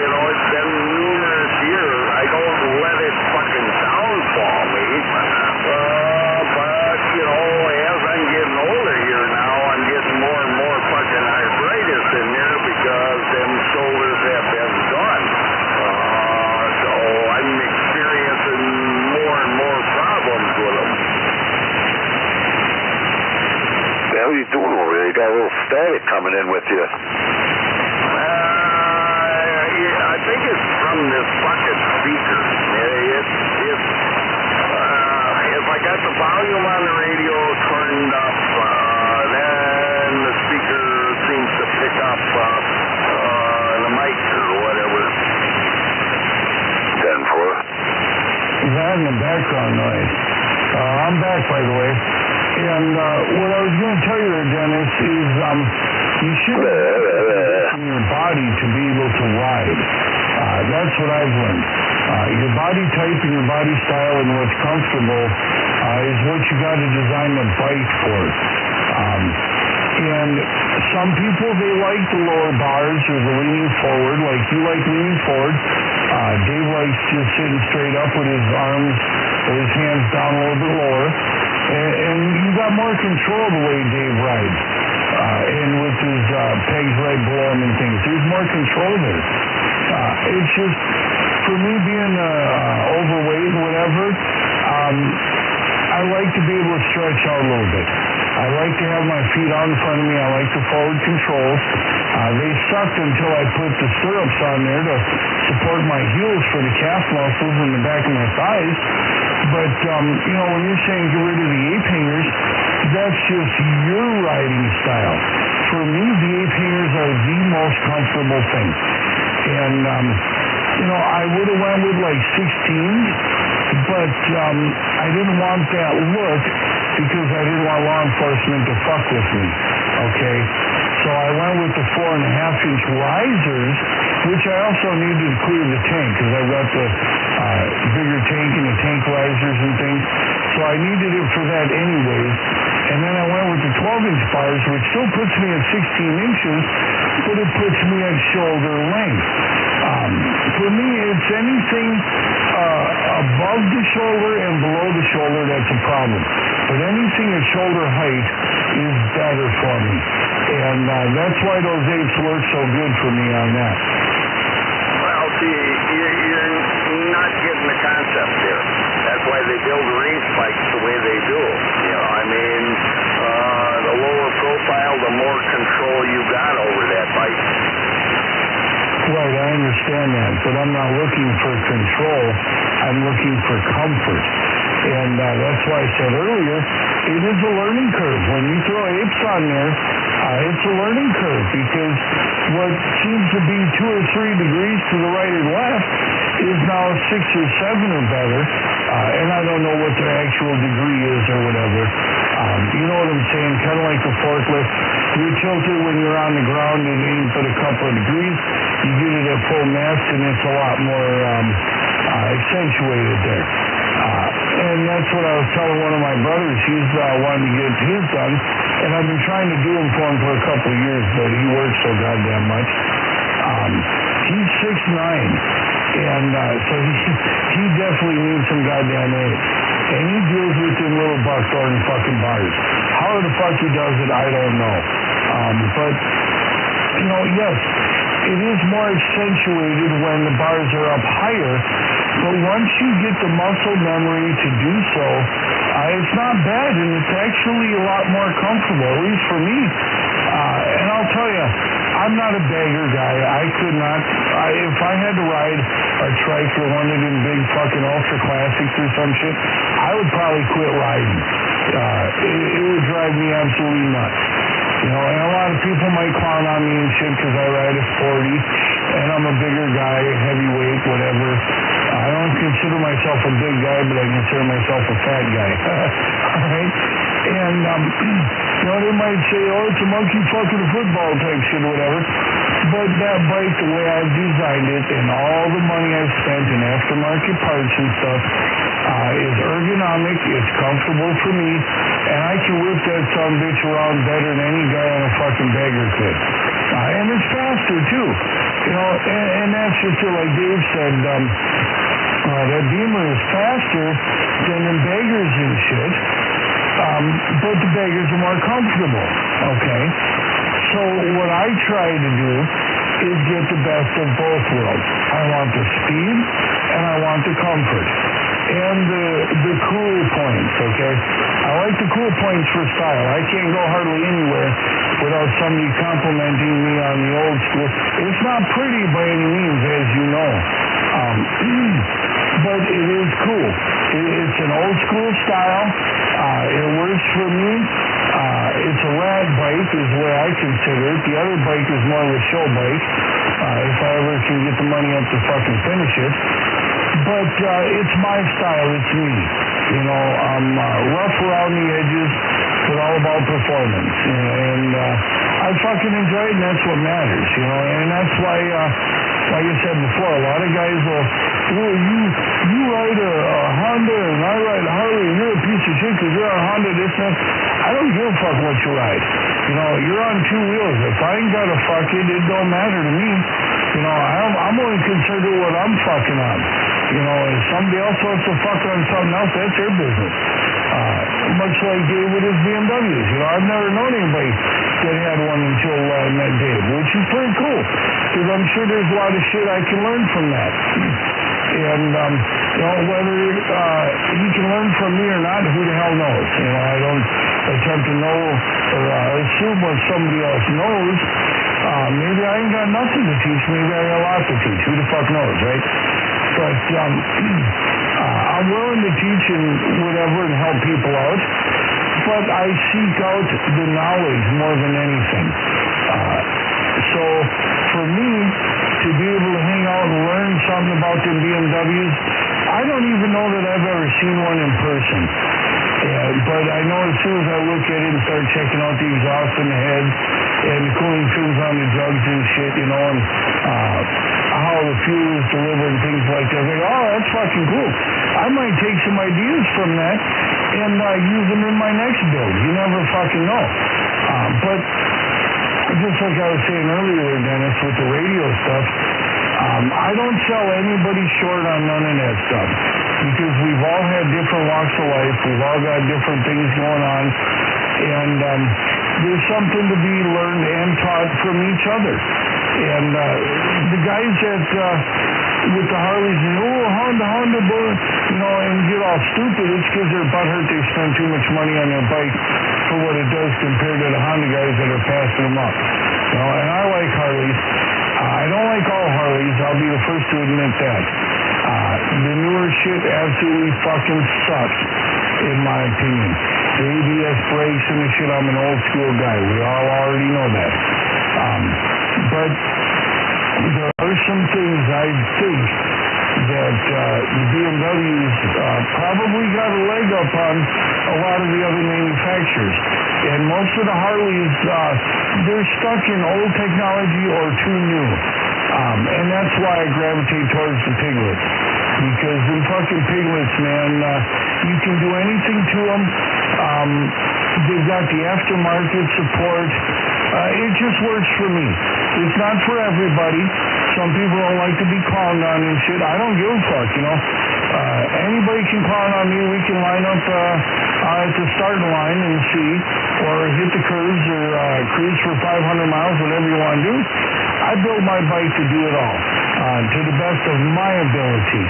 you know, it's been numerous years. I don't let it fucking downfall me. But, you know, as I'm getting older here now, I'm getting more and more fucking arthritis in there because them shoulders have been done. So I'm experiencing more and more problems with them. The hell are you doing over there? You got a little static coming in with you. Yeah, I think it's from this fucking speaker. If I got the volume on the radio turned up, then the speaker seems to pick up the mic or whatever. 10-4. He's having a background noise. I'm back, by the way. And what I was going to tell you there, Dennis, is you should have your body to be able to ride. That's what I've learned. Your body type and your body style and what's comfortable is what you got to design the bike for. And some people, they like the lower bars or the leaning forward, like you like leaning forward. Dave likes just sitting straight up with his arms or his hands down a little bit lower. And you got more control the way Dave rides. And with his pegs right below him and things. There's more control there. It's just, for me being overweight and whatever, I like to be able to stretch out a little bit. I like to have my feet out in front of me. I like the forward control. They sucked until I put the stirrups on there to support my heels for the calf muscles in the back of my thighs. But, you know, when you're saying get rid of the ape hangers, that's just your riding style. For me, the ape hangers are the most comfortable thing. And, you know, I would have went with like 16s, but I didn't want that look because I didn't want law enforcement to fuck with me, okay? So I went with the 4.5-inch risers, which I also needed to clear the tank because I've got the bigger tank and the tank risers and things. So I needed it for that anyways. And then I went with the 12-inch bars, which still puts me at 16 inches, but it puts me at shoulder length. For me, it's anything above the shoulder and below the shoulder, that's a problem. But anything at shoulder height is better for me. And that's why those 8s work so good for me on that. Well, see, you're not getting the concept here. That's why they build race bikes the way they do. You know, I mean, the lower profile, the more control you got over that bike. Right, I understand that, but I'm not looking for control. I'm looking for comfort. And that's why I said earlier, it is a learning curve. When you throw apes on there, it's a learning curve, because what seems to be 2 or 3 degrees to the right or left is now 6 or 7 or better, and I don't know what their actual degree is or whatever. You know what I'm saying? Kind of like a forklift. You tilt it when you're on the ground and aim for a couple of degrees. You get it at full mast, and it's a lot more accentuated there. And that's what I was telling one of my brothers. He's wanting to get his done, and I've been trying to do them for him for a couple of years, but he works so goddamn much. He's 6'9", and so he definitely needs some goddamn apes. And he deals with them little buckthorn fucking bars. How the fuck he does it, I don't know. But, you know, yes, it is more accentuated when the bars are up higher, but once you get the muscle memory to do so, it's not bad, and it's actually a lot more comfortable, at least for me. And I'll tell you, I'm not a bagger guy. I could not, if I had to ride a trike or one of them big fucking ultra classics or some shit, I would probably quit riding. It would drive me absolutely nuts. You know, and a lot of people might clown on me and shit because I ride a 40, and I'm a bigger guy, heavyweight, whatever. I don't consider myself a big guy, but I consider myself a fat guy. Alright? And, you know, they might say, oh, it's a monkey fucking a football type shit or whatever. But that bike, the way I've designed it, and all the money I've spent in aftermarket parts and stuff, is ergonomic, it's comfortable for me, and I can whip that son bitch around better than any guy on a fucking bagger could. And it's faster, too. You know, and that's just like Dave said, that Beamer is faster than the baggers and shit, but the baggers are more comfortable, okay? So what I try to do is get the best of both worlds. I want the speed, and I want the comfort, and the cool points, okay? I like the cool points for style. I can't go hardly anywhere without somebody complimenting me on the old school. It's not pretty by any means, as you know, but it is cool. It's an old school style. It works for me. It's a rad bike is the way I consider it. The other bike is more of a show bike, if I ever can get the money up to fucking finish it. But it's my style, it's me. You know, I'm rough around the edges, but all about performance. And I fucking enjoy it, and that's what matters, you know. And that's why, like I said before, a lot of guys will, well, you ride a Honda and I ride a Harley, and you're a piece of shit because you're on Honda, this and that. I don't give a fuck what you ride. You know, you're on 2 wheels. If I ain't got to fuck it don't matter to me. You know, I'm only concerned with what I'm fucking on. You know, if somebody else wants to fuck on something else, that's their business. Much like Dave with his BMWs. You know, I've never known anybody that had one until I met Dave, which is pretty cool, because I'm sure there's a lot of shit I can learn from that. And, you know, whether he can learn from me or not, who the hell knows? You know, I don't attempt to know or assume what somebody else knows. Maybe I ain't got nothing to teach. Maybe I got a lot to teach. Who the fuck knows, right? But I'm willing to teach and whatever and help people out. But I seek out the knowledge more than anything. So for me to be able to hang out and learn something about them BMWs, I don't even know that I've ever seen one in person. But I know as soon as I look at it and start checking out the exhaust in the head and the cooling fins on the jugs and shit, you know, and how the fuel is delivered and things like that, I think, oh, that's fucking cool. I might take some ideas from that and use them in my next build. You never fucking know. But just like I was saying earlier, Dennis, with the radio stuff, I don't sell anybody short on none of that stuff. because we've all had different walks of life. We've all got different things going on, and there's something to be learned and taught from each other. And the guys that with the Harleys, Honda, and get all stupid, it's because they're butthurt they spend too much money on their bike for what it does compared to the Honda guys that are passing them up. And I like Harleys. I don't like all Harleys. I'll be the first to admit that. The newer shit absolutely fucking sucks, in my opinion. The ABS brakes and the shit, I'm an old school guy. We all already know that. But there are some things I think that the BMWs probably got a leg up on a lot of the other manufacturers. And most of the Harleys, they're stuck in old technology or too new. And that's why I gravitate towards the piglets. Because in fucking piglets, man, you can do anything to them. They've got the aftermarket support. It just works for me. It's not for everybody. Some people don't like to be clowned on and shit. I don't give a fuck, Anybody can clown on me. We can line up at the starting line and see, or hit the curves, or cruise for 500 miles, whatever you want to do. I built my bike to do it all, to the best of my ability.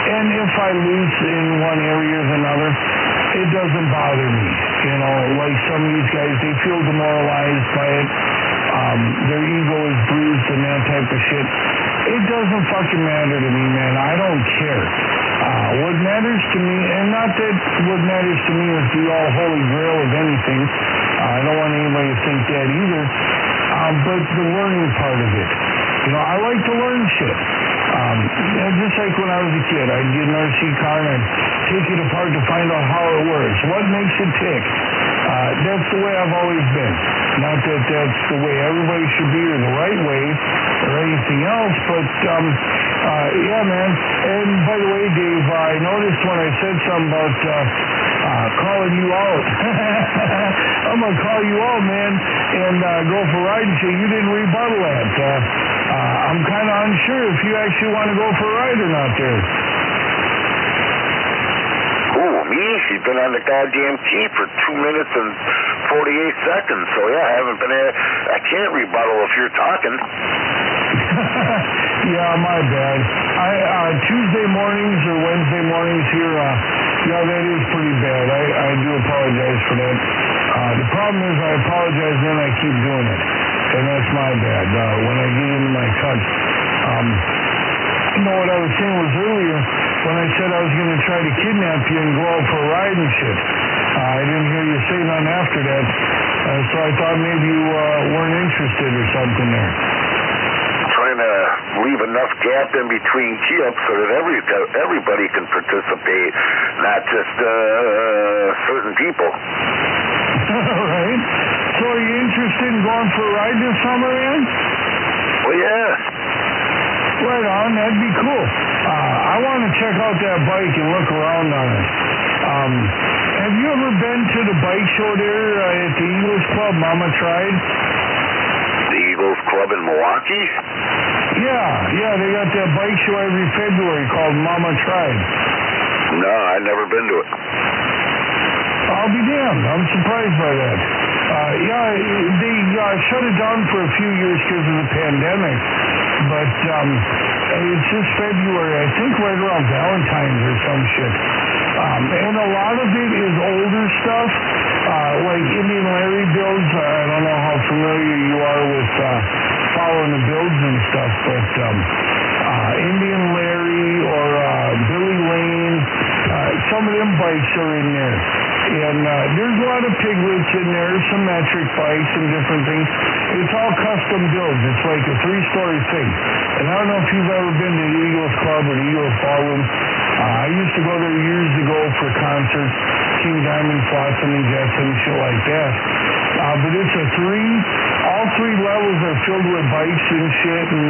And if I lose in one area or another, it doesn't bother me. Like some of these guys, they feel demoralized by it. Their ego is bruised and that type of shit. It doesn't fucking matter to me, man. I don't care. What matters to me, and not that what matters to me is the all holy grail of anything. I don't want anybody to think that either. But the learning part of it. I like to learn shit. Just like when I was a kid, I'd get an RC car and I'd take it apart to find out how it works. What makes it tick? That's the way I've always been. Not that that's the way everybody should be or the right way or anything else, but yeah, man. And by the way, Dave, I noticed when I said something about calling you out. I'm going to call you out, man, and go for a ride and say you didn't rebuttal that. I'm kind of unsure if you actually want to go for a ride or not there. Ooh, me? She's been on the goddamn key for 2 minutes and 48 seconds, so yeah, I can't rebuttal if you're talking. Yeah, my bad. Tuesday mornings or Wednesday mornings here, yeah, that is pretty bad. I do apologize for that. The problem is I apologize and I keep doing it. And that's my bad. When I get into my cut, what I was saying was earlier, when I said I was going to try to kidnap you and go out for a ride and shit, I didn't hear you say nothing after that, so I thought maybe you weren't interested or something there. Trying to leave enough gap in between key-ups so that everybody can participate, not just certain people. Right. So are you interested in going for a ride this summer, man? Well, yeah. Right on, that'd be cool. I want to check out that bike and look around on it. Have you ever been to the bike show there at the Eagles Club Mama tried? The Eagles Club in Milwaukee? Yeah, they got that bike show every February called Mama Tried. No, I've never been to it. I'll be damned. I'm surprised by that. Yeah, they shut it down for a few years because of the pandemic, but it's just February, I think right around Valentine's or some shit. And a lot of it is older stuff, like Indian Larry builds. I don't know how familiar you are with following the builds and stuff, but Indian Larry or Billy Lane, some of them bikes are in there. And there's a lot of piglets in there, some metric bikes and different things. It's all custom builds. It's like a 3-story thing. And I don't know if you've ever been to the Eagles Club or the Eagles Ballroom. I used to go there years ago for concerts, King Diamond, Flotsam and Jetsam, shit like that. But it's all 3 levels are filled with bikes and shit, and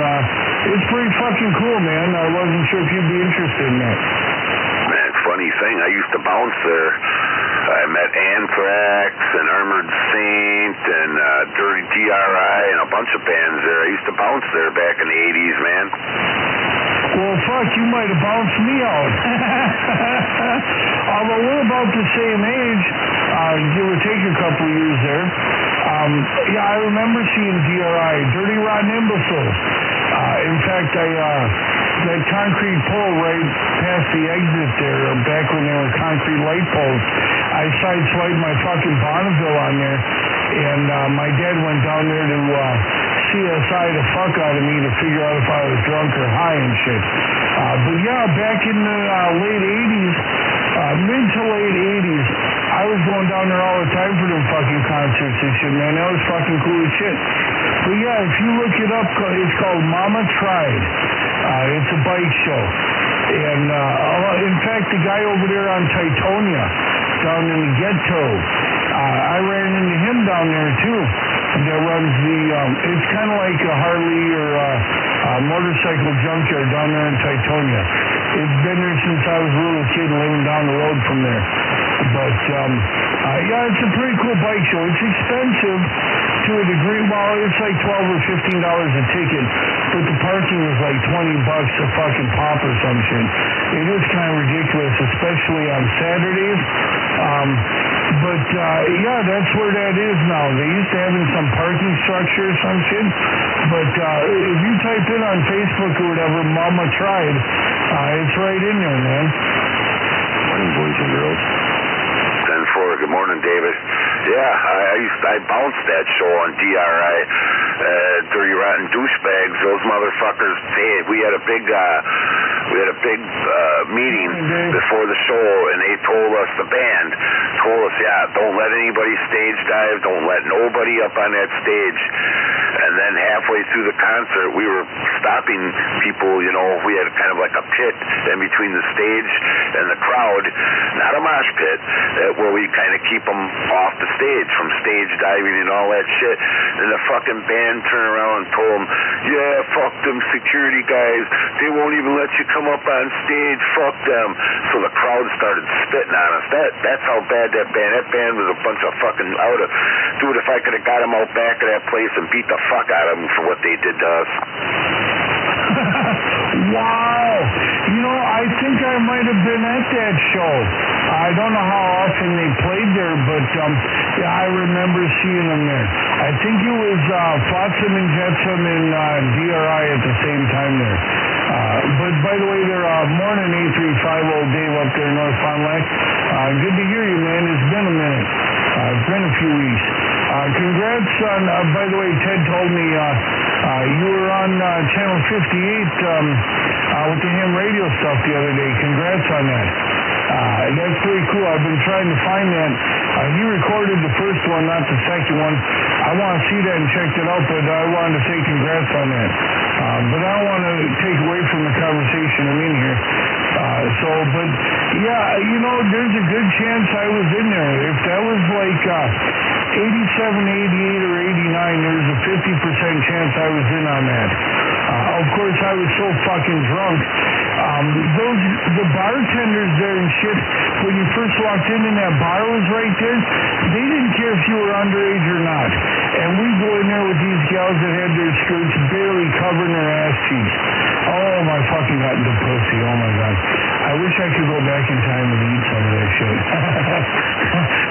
it's pretty fucking cool, man. I wasn't sure if you'd be interested in that. Man, funny thing, I used to bounce there. I met Anthrax and Armored Saint and Dirty DRI and a bunch of bands there. I used to bounce there back in the 80s, man. Well, fuck, you might have bounced me out. Although we're about the same age, give or take a couple years there. Yeah, I remember seeing DRI, Dirty Rotten Imbecile. In fact, that concrete pole right past the exit there, back when there were concrete light poles, I sideswiped my fucking Bonneville on there, and my dad went down there to CSI the fuck out of me to figure out if I was drunk or high and shit. But yeah, back in the late 80s, mid to late 80s, I was going down there all the time for them fucking concerts and shit, man. That was fucking cool as shit. But yeah, if you look it up, it's called Mama Tried. It's a bike show. And in fact, the guy over there on Titonia, down in the ghetto, I ran into him down there too. That runs the, it's kind of like a Harley or a motorcycle junkyard down there in Titonia. It's been there since I was a little kid living down the road from there. But, yeah, it's a pretty cool bike show. It's expensive to a degree. Well, it's like $12 or $15 a ticket, but the parking is like $20 a fucking pop or some shit. It is kind of ridiculous, especially on Saturdays. But, yeah, that's where that is now. They used to have in some parking structure or some shit. But if you type in on Facebook or whatever, Mama Tried, it's right in there, man. Morning, boys and girls. 10-4. Good morning, David. Yeah, I bounced that show on DRI. Dirty Rotten Douchebags. Those motherfuckers. Hey, we had a big meeting before the show, and they told us, the band told us, yeah, don't let anybody stage dive, don't let nobody up on that stage. And then halfway through the concert, we were stopping people, you know, we had kind of like a pit in between the stage and the crowd, not a mosh pit, where we kind of keep them off the stage from stage diving and all that shit. And the fucking band turned around and told them, yeah, fuck them security guys, they won't even let you come up on stage, fuck them. So the crowd started spitting on us. That's how bad that band was, a bunch of fucking dude, if I could have got them out back of that place and beat the fuck out of them for what they did to us. Wow. You know, I think I might have been at that show. I don't know how often they played there, but yeah, I remember seeing them there. I think it was Flotsam and Jetsam and DRI at the same time there. But by the way, they're morning 8350 Dave up there in North Fond du Lac. Good to hear you, man. It's been a minute. It's been a few weeks. Congrats on, by the way, Ted told me you were on Channel 58 with the ham radio stuff the other day. Congrats on that. That's pretty cool. I've been trying to find that. He recorded the first one, not the second one. I want to see that and check it out, but I wanted to say congrats on that. But I don't want to take away from the conversation I'm in here. But yeah, you know, there's a good chance I was in there. If that was like 87, 88, or 89, there's a 50% chance I was in on that. Of course, I was so fucking drunk. The bartenders there and shit, when you first walked in and that bar was right there, they didn't care if you were underage or not. And we go in there with these gals that had their skirts barely covering their ass cheeks. Oh, my fucking got into pussy. Oh, my God. I wish I could go back in time and eat some of that shit.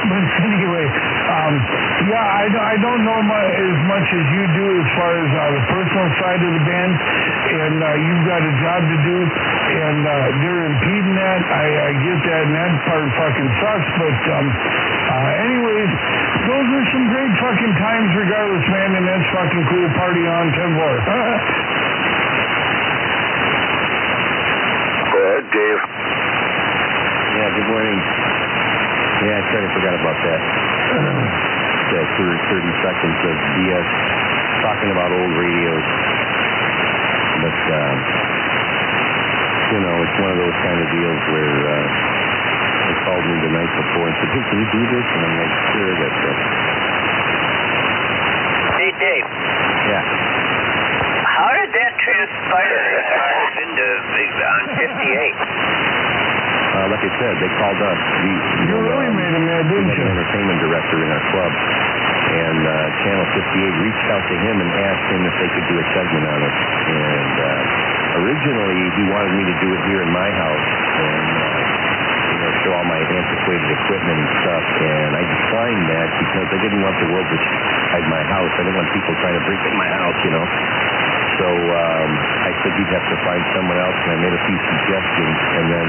But anyway, yeah, I don't know as much as you do as far as the personal side of the band, and you've got a job to do, and they're impeding that. I get that, and that part fucking sucks, but anyways, those are some great fucking times regardless, man, and that's fucking cool. Party on, 10-4. Go ahead, Dave. Yeah, good morning. Yeah, I kind of forgot about that. That 30 seconds of BS talking about old radios. But, you know, it's one of those kind of deals where they called me the night before and said, hey, can you do this? And I'm like, sure, that's it. Hey, Dave. Yeah. How did that transpire as far as into on 58? Like I said, they called us. You really made him mad, didn't you? We had an entertainment director in our club, and Channel 58 reached out to him and asked him if they could do a segment on it. And originally he wanted me to do it here in my house and show all my antiquated equipment and stuff, and I declined that because I didn't want the world to hide my house. I didn't want people trying to break in my house, So I said he'd have to find someone else, and I made a few suggestions, and then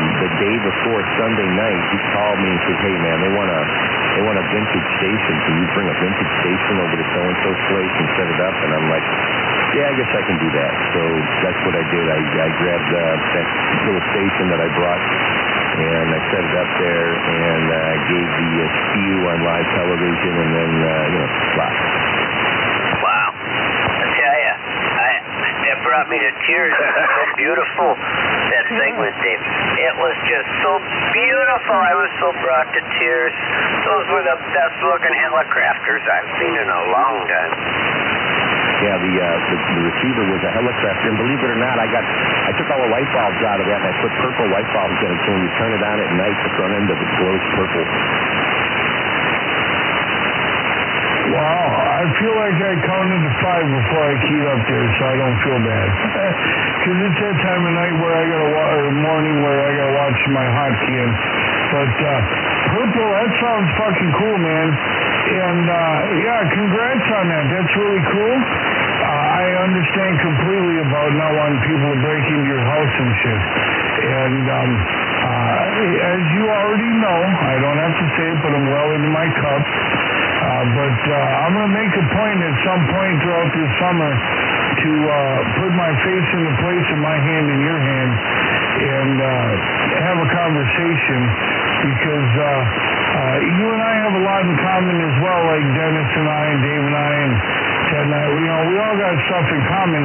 the day before Sunday night, he called me and said, hey man, they want a vintage station. Can you bring a vintage station over to so-and-so's place and set it up? And I'm like, yeah, I guess I can do that. So that's what I did. I grabbed that little station that I brought, and I set it up there, and gave the spew on live television, and then, blah. Wow. I tell you, it brought me to tears. It was so beautiful, that segment, Dave. It was just so beautiful. I was so brought to tears. Those were the best-looking helicopters I've seen in a long time. Yeah, the receiver was a helicopter, and believe it or not, I took all the light bulbs out of that, and I put purple light bulbs in it, so when you turn it on at night, the front end of it glows purple. Wow, I feel like I counted to 5 before I keyed up there, so I don't feel bad. Because it's that time of night where or morning where I gotta watch my hotkey. But purple, that sounds fucking cool, man. And yeah, congrats on that. That's really cool. I understand completely about not wanting people to break into your house and shit. And as you already know, I don't have to say it, but I'm well into my cup. But I'm going to make a point at some point throughout this summer to put my face in the place of my hand in your hand and have a conversation, because you and I have a lot in common as well, like Dennis and I and Dave and I and Ted and I. We all got stuff in common.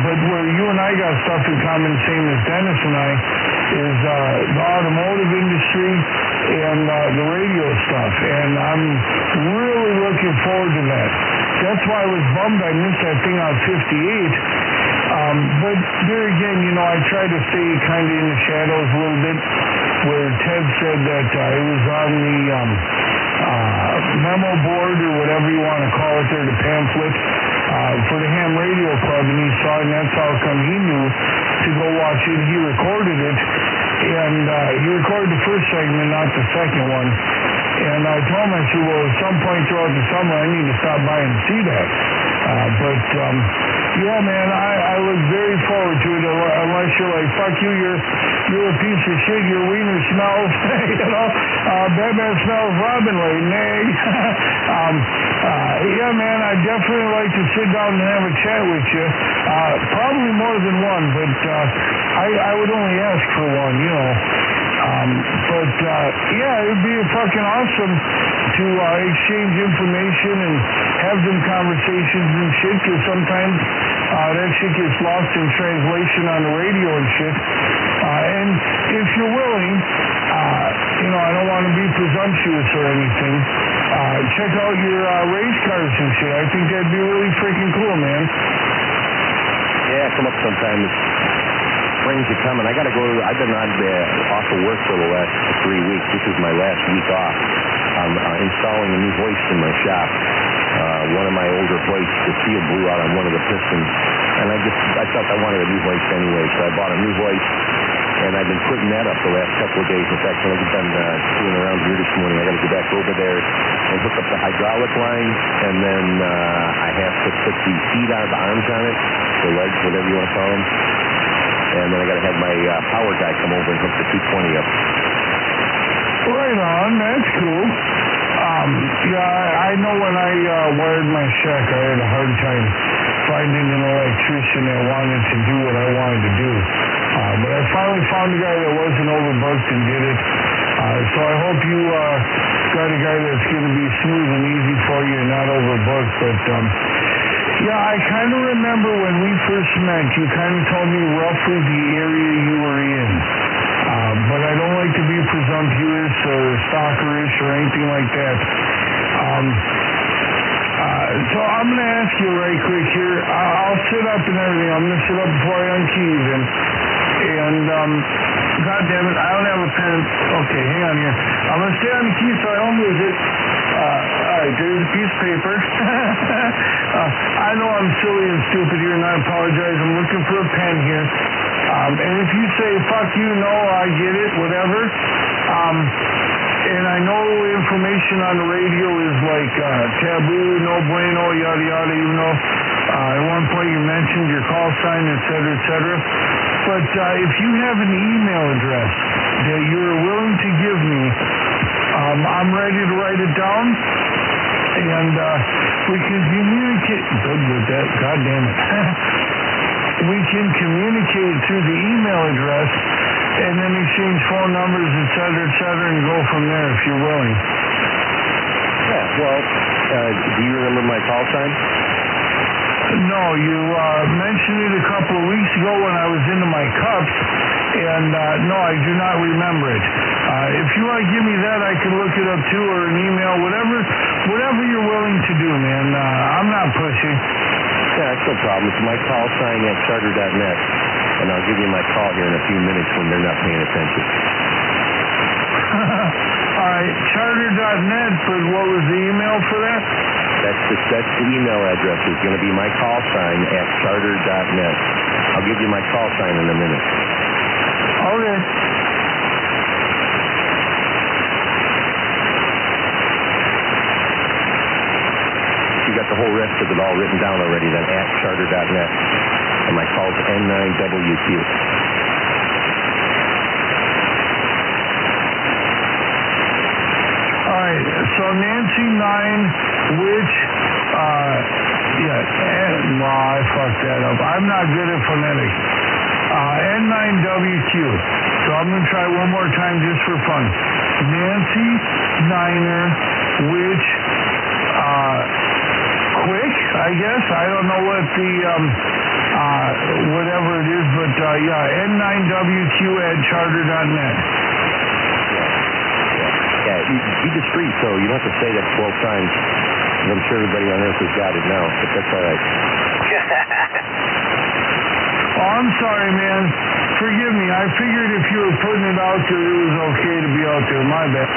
But where you and I got stuff in common, same as Dennis and I, is the automotive industry and the radio stuff. And I'm really looking forward to that. That's why I was bummed I missed that thing on 58. But there again, I try to stay kind of in the shadows a little bit, where Ted said that it was on the memo board or whatever you want to call it there, the pamphlet, for the Ham Radio Club, and he saw it, and that's how come he knew to go watch it. He recorded it, and he recorded the first segment, not the second one. And I told him, I said, well, at some point throughout the summer, I need to stop by and see that. Yeah, man, I look very forward to it, unless you're like, fuck you, you're a piece of shit, your wiener smells, Batman smells Robin Lane, nay. Yeah, man, I'd definitely like to sit down and have a chat with you, probably more than one, but I would only ask for one, yeah, it would be fucking awesome to exchange information and have them conversations and shit, because sometimes that shit gets lost in translation on the radio and shit. And if you're willing, I don't want to be presumptuous or anything, check out your race cars and shit. I think that'd be really freaking cool, man. Yeah, come up sometime. Spring's are coming. I got to go. I've been off of work for the last 3 weeks. This is my last week off. I'm installing a new hoist in my shop. One of my older hoists, the seal blew out on one of the pistons, and I thought I wanted a new hoist anyway, so I bought a new hoist, and I've been putting that up the last couple of days. In fact, when I get done screwing around here this morning, I got to go back over there and hook up the hydraulic line, and then I have to put the feet on, the arms on it, the legs, whatever you want to call them. And then I got to have my power guy come over and hook the 220 up. Right on, that's cool. Yeah, I know when I wired my shack, I had a hard time finding an electrician that wanted to do what I wanted to do. But I finally found a guy that wasn't overbooked and did it. So I hope you got a guy that's going to be smooth and easy for you and not overbooked. But yeah, I kind of remember when we first met, you kind of told me roughly the area you were in. But I don't like to be presumptuous or stalkerish or anything like that. So I'm going to ask you right quick here. I'll sit up and everything. I'm going to sit up before I unkey even. And, God damn it, I don't have a pen. Okay, hang on here. I'm going to stay on the key so I don't lose it. All right, there's a piece of paper. I know I'm silly and stupid here, and I apologize. I'm looking for a pen here. And if you say, fuck you, no, I get it, whatever. And I know information on the radio is like taboo, no bueno, yada, yada, even though at one point you mentioned your call sign, et cetera, et cetera. But if you have an email address that you're willing to give me, I'm ready to write it down, and we can communicate. Good with that, God damn it. We can communicate through the email address, and then exchange phone numbers, et cetera, and go from there if you're willing. Yeah, well, do you remember my call sign? No, you mentioned it a couple of weeks ago when I was into my cups, and no, I do not remember it. If you want to give me that, I can look it up too, or an email, whatever you're willing to do, man. I'm not pushing. Yeah, that's no problem. It's my call sign at charter.net, and I'll give you my call here in a few minutes when they're not paying attention. All right, charter.net, but what was the email for that? That's the email address. It's going to be my call sign at charter.net. I'll give you my call sign in a minute. Okay. You got the whole rest of it all written down already then, at charter.net. And my call's N9WQ. All right, so Nancy 9, which, no, I fucked that up. I'm not good at phonetics. N9WQ. So I'm going to try one more time just for fun. Nancy Niner, which, quick, I guess. I don't know what the, whatever it is, but, N9WQ at charter.net. Yeah, be discreet, so you don't have to say that 12 times. I'm sure everybody on Earth has got it now, but that's all right. Oh, I'm sorry, man. Forgive me. I figured if you were putting it out there, it was okay to be out there. My bad.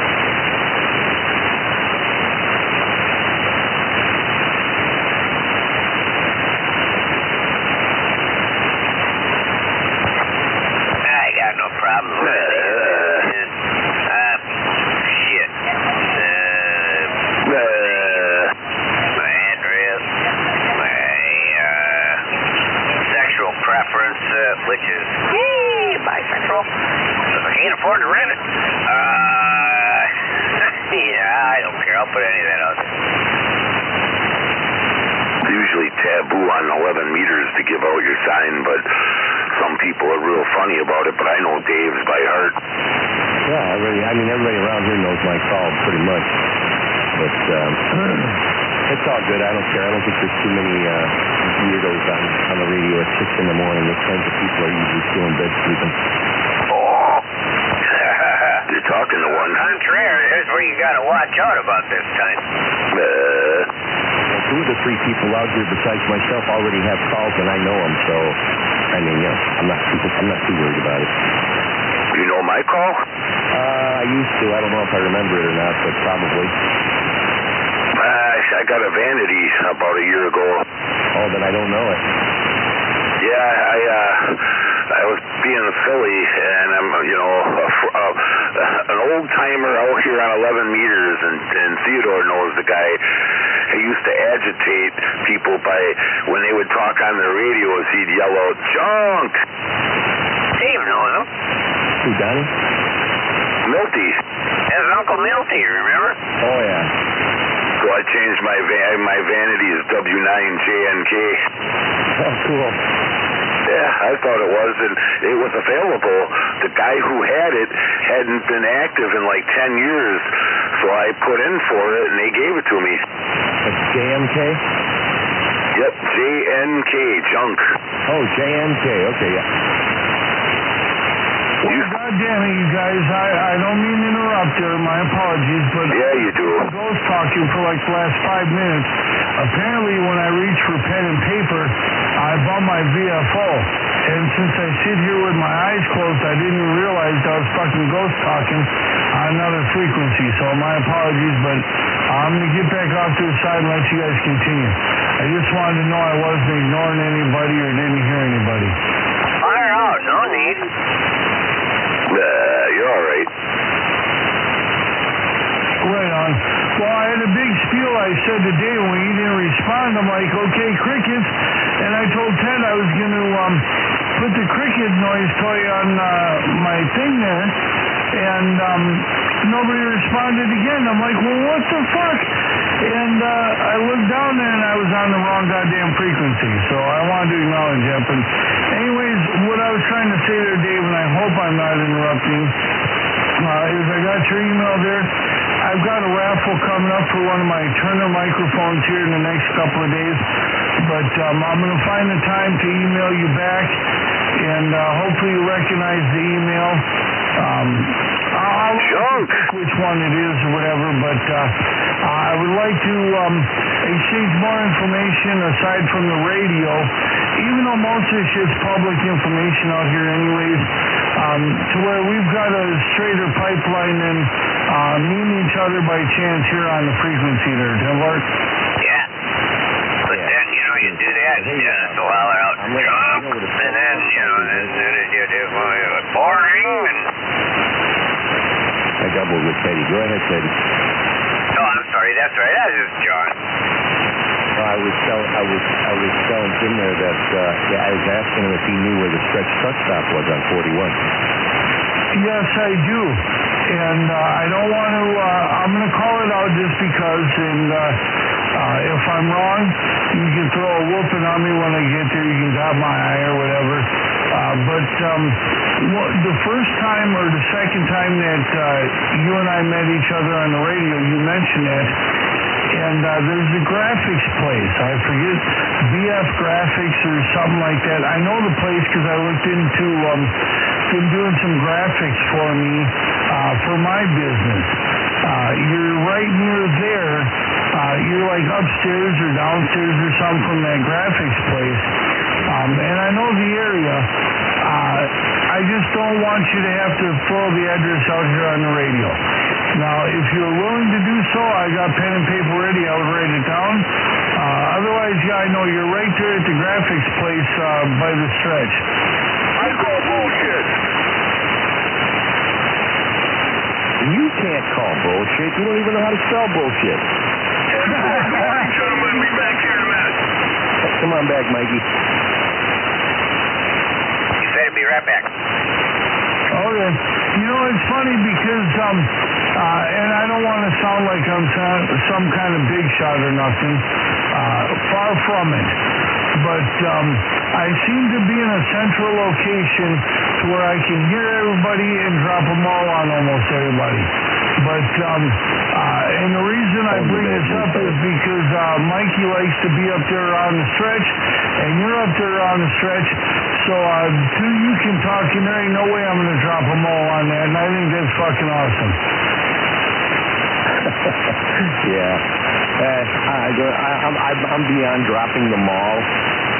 I got no problem with it. Shit. My address, my sexual preference, which is bisexual, because I can't afford to rent it. Yeah, I don't care. I'll put any of that out there. It's usually taboo on 11 meters to give out your sign, but some people are real funny about it, but I know Dave's by heart. Yeah, everybody around here knows my call pretty much. But it's all good. I don't care. I don't think there's too many weirdos on the radio at 6 in the morning. Those kinds of people are usually still in bed sleeping. Oh, you're talking to one. Contrary, here's where you got to watch out about this time. Two of the three people out here besides myself already have calls, and I know them, so I'm not too worried about it. You know my call? I used to. I don't know if I remember it or not, but probably. I got a vanity about a year ago. Oh, then I don't know it. Yeah, I was being silly, and I'm, an old timer out here on 11 meters, and Theodore knows the guy. He used to agitate people by, when they would talk on the radios, he'd yell out, "Junk!" Dave knows him. Who, Donnie? Milty. That's Uncle Milty, remember? Oh, yeah. So I changed my vanity is W9JNK. Oh, cool. Yeah, I thought it was, and it was available. The guy who had it hadn't been active in like 10 years, so I put in for it, and they gave it to me. That's JMK? Yep, JNK, junk. Oh, JNK, okay, yeah. Well, God damn it, you guys. I don't mean to interrupt there. My apologies, but... Yeah, you do. Ghost talking for like the last 5 minutes. Apparently, when I reach for pen and paper, I bump my VFO. And since I sit here with my eyes closed, I didn't even realize I was fucking ghost talking on another frequency. So my apologies, but I'm going to get back off to the side and let you guys continue. I just wanted to know I wasn't ignoring anybody or didn't hear anybody. Fire out, no need. You're all right. Right on. Well, I had a big spiel I said today when he didn't respond. I'm like, okay, crickets. And I told Ted I was going to put the cricket noise toy on my thing there. And nobody responded again. I'm like, well, what the fuck? And I looked down there and I was on the wrong goddamn frequency. So I wanted to acknowledge that. But anyways, what I was trying to say there, Dave, and I hope I'm not interrupting, is I got your email there. I've got a raffle coming up for one of my Turner microphones here in the next couple of days. But I'm going to find the time to email you back. And hopefully you recognize the email. I'll check which one it is or whatever, but I would like to exchange more information aside from the radio, even though most of it's just public information out here anyways, to where we've got a straighter pipeline than meeting each other by chance here on the frequency there, Timbar. Yeah. But then, you do that, and it's a while out and jump, and then, then you do boring, and... I doubled with Teddy. Go ahead, Teddy. Oh, I'm sorry. That's right. That is John. I was telling Jim there that I was asking him if he knew where the stretch truck stop was on 41. Yes, I do. And I don't want to, I'm going to call it out just because, and if I'm wrong, you can throw a whooping on me when I get there. You can drop my eye or whatever. But the first time or the second time that you and I met each other on the radio, you mentioned it. And there's a graphics place. I forget, BF Graphics or something like that. I know the place because I looked into, been doing some graphics for me for my business. You're right near there. You're like upstairs or downstairs or something from that graphics place. And I know the area. I just don't want you to have to throw the address out here on the radio. Now, if you're willing to do so, I got pen and paper ready. I would write it down. Otherwise, I know you're right there at the graphics place by the stretch. I call bullshit. You can't call bullshit. You don't even know how to spell bullshit. Gentlemen, be back here in a minute. Come on back, Mikey. You better be right back. Okay. It's funny because, and I don't want to sound like I'm some kind of big shot or nothing. Far from it. But I seem to be in a central location to where I can hear everybody and drop them all on almost everybody. But, and the reason I bring this up is because Mikey likes to be up there on the stretch, and you're up there on the stretch, so two you can talk, and there ain't no way I'm going to drop them all on that, and I think that's fucking awesome. Yeah. I'm beyond dropping them all.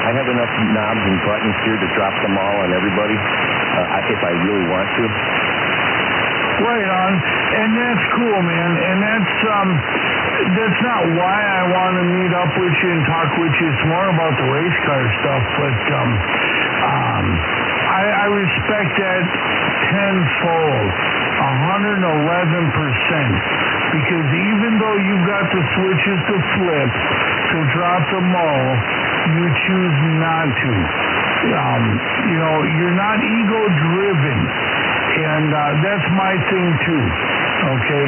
I have enough knobs and buttons here to drop them all on everybody if I really want to. Right on, and that's cool, man. And that's not why I want to meet up with you and talk with you. It's more about the race car stuff. But I respect that tenfold, 111%. Because even though you've got the switches to flip, to drop them all, you choose not to. You're not ego-driven. And that's my thing, too. Okay?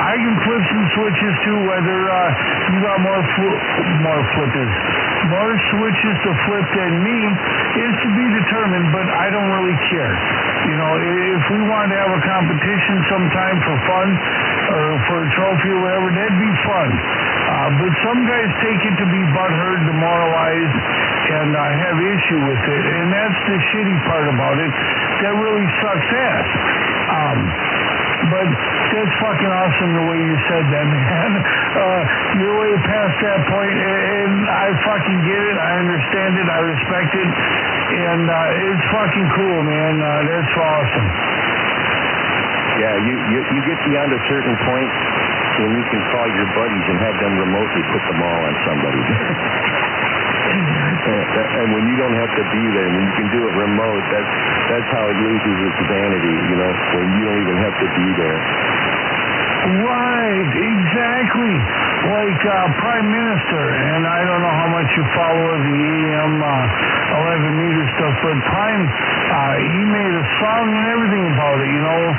I can flip some switches, too, whether you got more flippers. More switches to flip than me is to be determined, but I don't really care. If we wanted to have a competition sometime for fun or for a trophy or whatever, that'd be fun. But some guys take it to be butthurt, demoralized, and have issue with it. And that's the shitty part about it. That really sucks ass. But that's fucking awesome the way you said that, man. You're way past that point, and I fucking get it. I understand it. I respect it. And it's fucking cool, man. That's awesome. Yeah, you get beyond a certain point, when you can call your buddies and have them remotely put them all on somebody. And when you don't have to be there, when you can do it remote, that's how it loses its vanity, you know, when you don't even have to be there. Right, exactly. Like Prime Minister, and I don't know how much you follow the AM 11 meter stuff, but Prime, he made a song and everything about it, you know,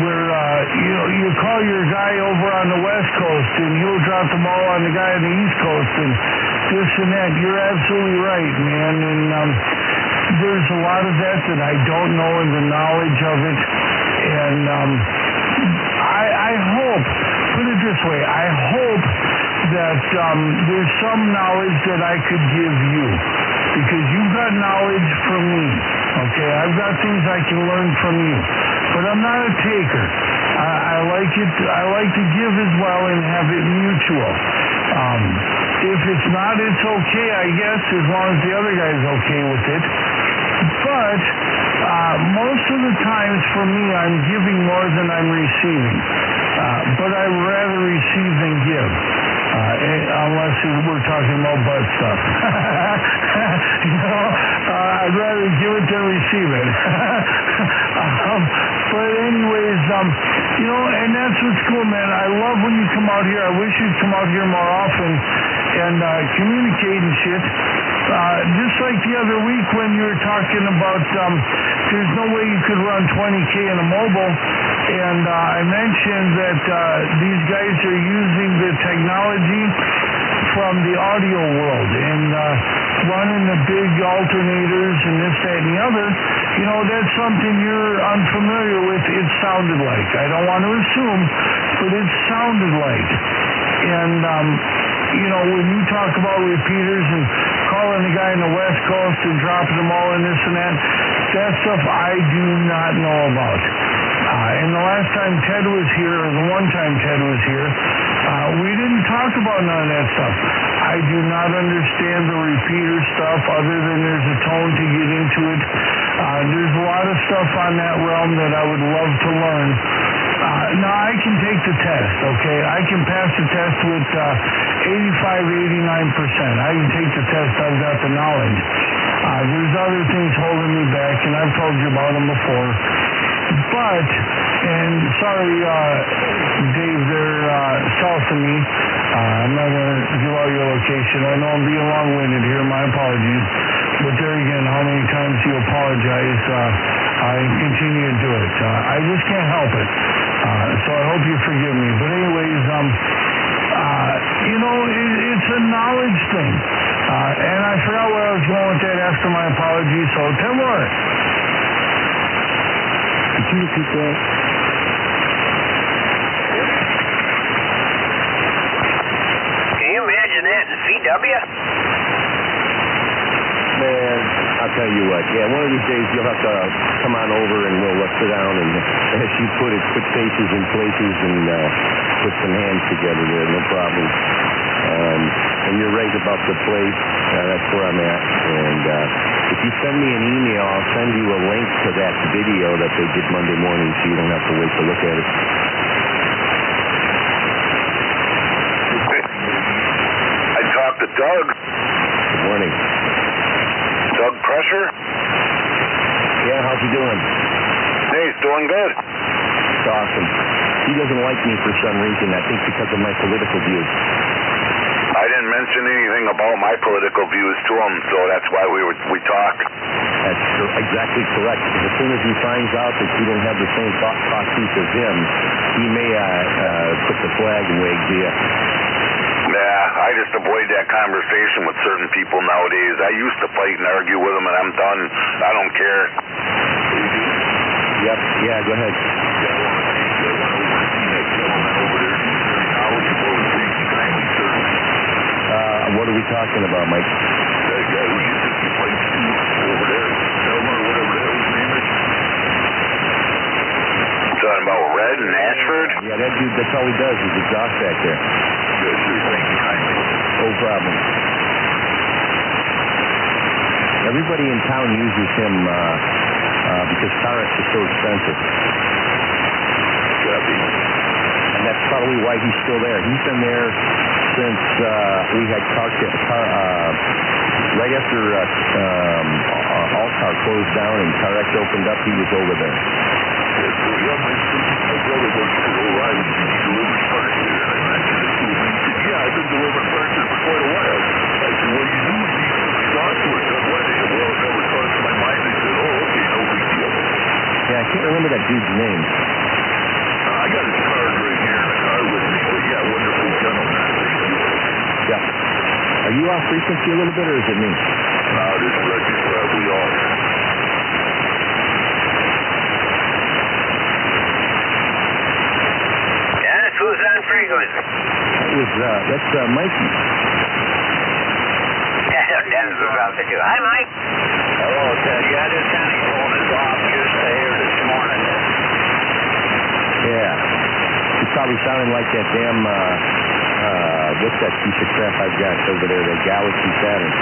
where you call your guy over on the West Coast and he'll drop the ball on the guy on the East Coast and this and that. You're absolutely right, man. And there's a lot of that I don't know in the knowledge of it. And I hope, put it this way, I hope that there's some knowledge that I could give you, because you've got knowledge from me, okay? I've got things I can learn from you, but I'm not a taker. I like to give as well and have it mutual. If it's not, it's okay, I guess, as long as the other guy's okay with it. But most of the times for me, I'm giving more than I'm receiving. But I'd rather receive than give. Unless we're talking about butt stuff. I'd rather give it than receive it. But anyways, and that's what's cool, man. I love when you come out here. I wish you'd come out here more often and communicate and shit. Just like the other week when you were talking about there's no way you could run 20K in a mobile, and I mentioned that these guys are using the technology from the audio world and running the big alternators and this, that, and the other. You know, that's something you're unfamiliar with. It sounded like. I don't want to assume, but it sounded like. And when you talk about repeaters and calling the guy in the West Coast and dropping them all in this and that stuff I do not know about. And the last time Ted was here, or the one time Ted was here, we didn't talk about none of that stuff. I do not understand the repeater stuff other than there's a tone to get into it. There's a lot of stuff on that realm that I would love to learn. Now, I can take the test, okay? I can pass the test with 85, 89%. I can take the test. I've got the knowledge. There's other things holding me back, and I've told you about them before. But, and sorry, Dave, they're south of me. I'm not going to give out your location. I know I'm being long-winded here. My apologies. But there again, how many times do you apologize? I continue to do it. I just can't help it. So I hope you forgive me. But anyways, it's a knowledge thing. And I forgot where I was going with that after my apology. So tell me what. Could you repeat that? Can you imagine that in CW? Man, I'll tell you what. Yeah, one of these days you'll have to come on over and we'll sit down and, as you put it, put faces in places and put some hands together there. No problem. And you're right about the place. That's where I'm at. And if you send me an email, I'll send you a link to that video that they did Monday morning, so you don't have to wait to look at it. I talked to Doug. Good morning. Doug Pressure? Yeah, how's he doing? Hey, he's doing good. It's awesome. He doesn't like me for some reason, I think because of my political views. I didn't mention anything about my political views to him, so that's why we talked. That's exactly correct. Because as soon as he finds out that you don't have the same thought process as him, he may put the flag and wave to you. Yeah, I just avoid that conversation with certain people nowadays. I used to fight and argue with them, and I'm done. I don't care. Yep. Yeah, go ahead. What are we talking about, Mike? That guy who used to be fighting over there, Selma or whatever the hell his name is. Talking about Red and Ashford? Yeah, that dude, that's all he does is exhaust back there. Yes, sir. Thank you kindly. No problem. Everybody in town uses him because Tarex is so expensive. Copy. I and that's probably why he's still there. He's been there since we had right after All-Car closed down and CarX opened up, he was over there. Yeah, so my brother works for O'Reilly. He delivers parts there, and I mentioned it to him. He said, yeah, I've been delivering parts there for quite a while. I said, well, you do need software done. Why? They said, well, it never crossed my mind. They said, oh, okay, no big deal. Yeah, I can't remember that dude's name. I got his card right here in the car with me. But yeah, wonderful gentleman. Yeah. Are you off frequency a little bit, or is it me? No, this record's probably off. Dennis, who's on frequency? That's Mikey. Yeah, Dennis was out there too. Hi, Mike. Hello, Ted. Yeah, this Johnny phone is off just here this morning. Yeah. He's probably sounding like that damn, what's that piece of crap I've got over there, the Galaxy Saturn.